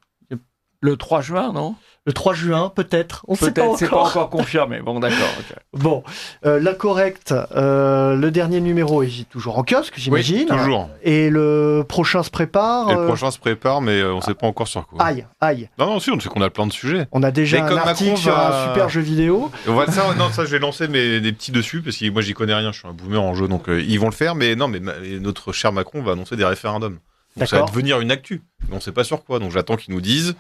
Le 3 juin, non? Le 3 juin, peut-être. On ne sait pas encore. C'est pas encore confirmé. Bon, d'accord. Okay. Bon, La Correcte, le dernier numéro est toujours en kiosque, j'imagine. Oui, toujours. Et le prochain se prépare. Et le prochain se prépare, mais on ne sait pas encore sur quoi. Aïe. Non, si, on sait qu'on a plein de sujets. On a déjà un article sur un super jeu vidéo. Ça, je vais lancer des petits dessus, parce que moi, j'y connais rien. Je suis un boomer en jeu, donc ils vont le faire. Mais non, mais notre cher Macron va annoncer des référendums. Donc ça va devenir une actu. Mais on ne sait pas sur quoi. Donc j'attends qu'ils nous disent.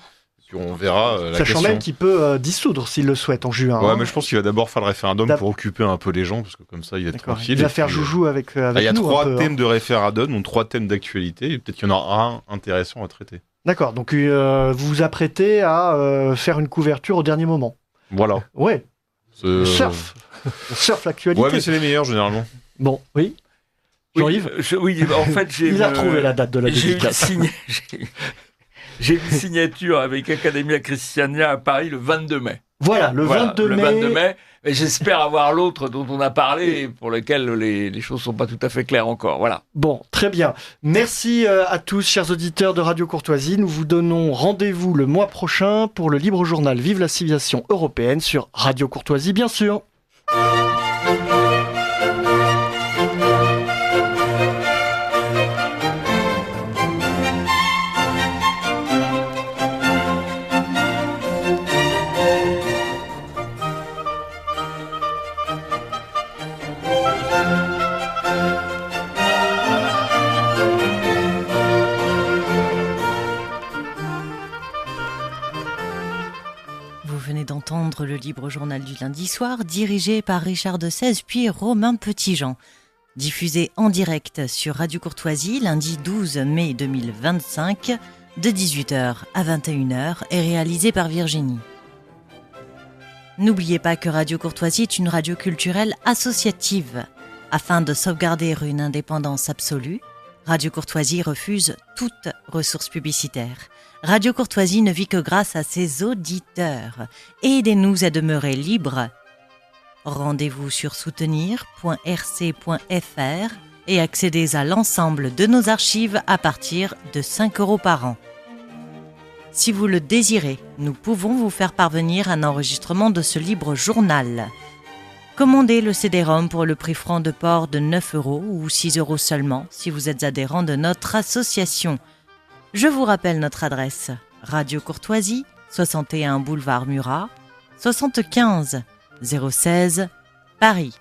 On verra la Sachant question. Même qu'il peut dissoudre s'il le souhaite en juin. Ouais, mais je pense qu'il va d'abord faire le référendum pour occuper un peu les gens, parce que comme ça, il va être tranquille. Il va faire joujou avec nous. Il y a 3 thèmes de référendum, donc 3 thèmes d'actualité, et peut-être qu'il y en a un intéressant à traiter. D'accord, donc vous vous apprêtez à faire une couverture au dernier moment. Voilà. Ouais. Surf l'actualité. Ouais, mais c'est les meilleurs, généralement. Bon, oui. Jean-Yves en fait, il a retrouvé la date de la dédicace. J'ai une signature avec Academia Christiania à Paris le 22 mai. Voilà, le 22 mai. Mais j'espère avoir l'autre dont on a parlé et pour lequel les choses sont pas tout à fait claires encore. Voilà. Bon, très bien. Merci à tous, chers auditeurs de Radio Courtoisie. Nous vous donnons rendez-vous le mois prochain pour le libre journal Vive la civilisation européenne sur Radio Courtoisie, bien sûr. D'entendre le libre journal du lundi soir, dirigé par Richard de Sèze puis Romain Petitjean. Diffusé en direct sur Radio Courtoisie lundi 12 mai 2025, de 18h à 21h, et réalisé par Virginie. N'oubliez pas que Radio Courtoisie est une radio culturelle associative. Afin de sauvegarder une indépendance absolue, Radio Courtoisie refuse toute ressource publicitaire. Radio Courtoisie ne vit que grâce à ses auditeurs. Aidez-nous à demeurer libres. Rendez-vous sur soutenir.rc.fr et accédez à l'ensemble de nos archives à partir de 5 € par an. Si vous le désirez, nous pouvons vous faire parvenir un enregistrement de ce libre journal. Commandez le CD-ROM pour le prix franc de port de 9 € ou 6 € seulement si vous êtes adhérent de notre association. Je vous rappelle notre adresse. Radio Courtoisie, 61 boulevard Murat, 75 016, Paris.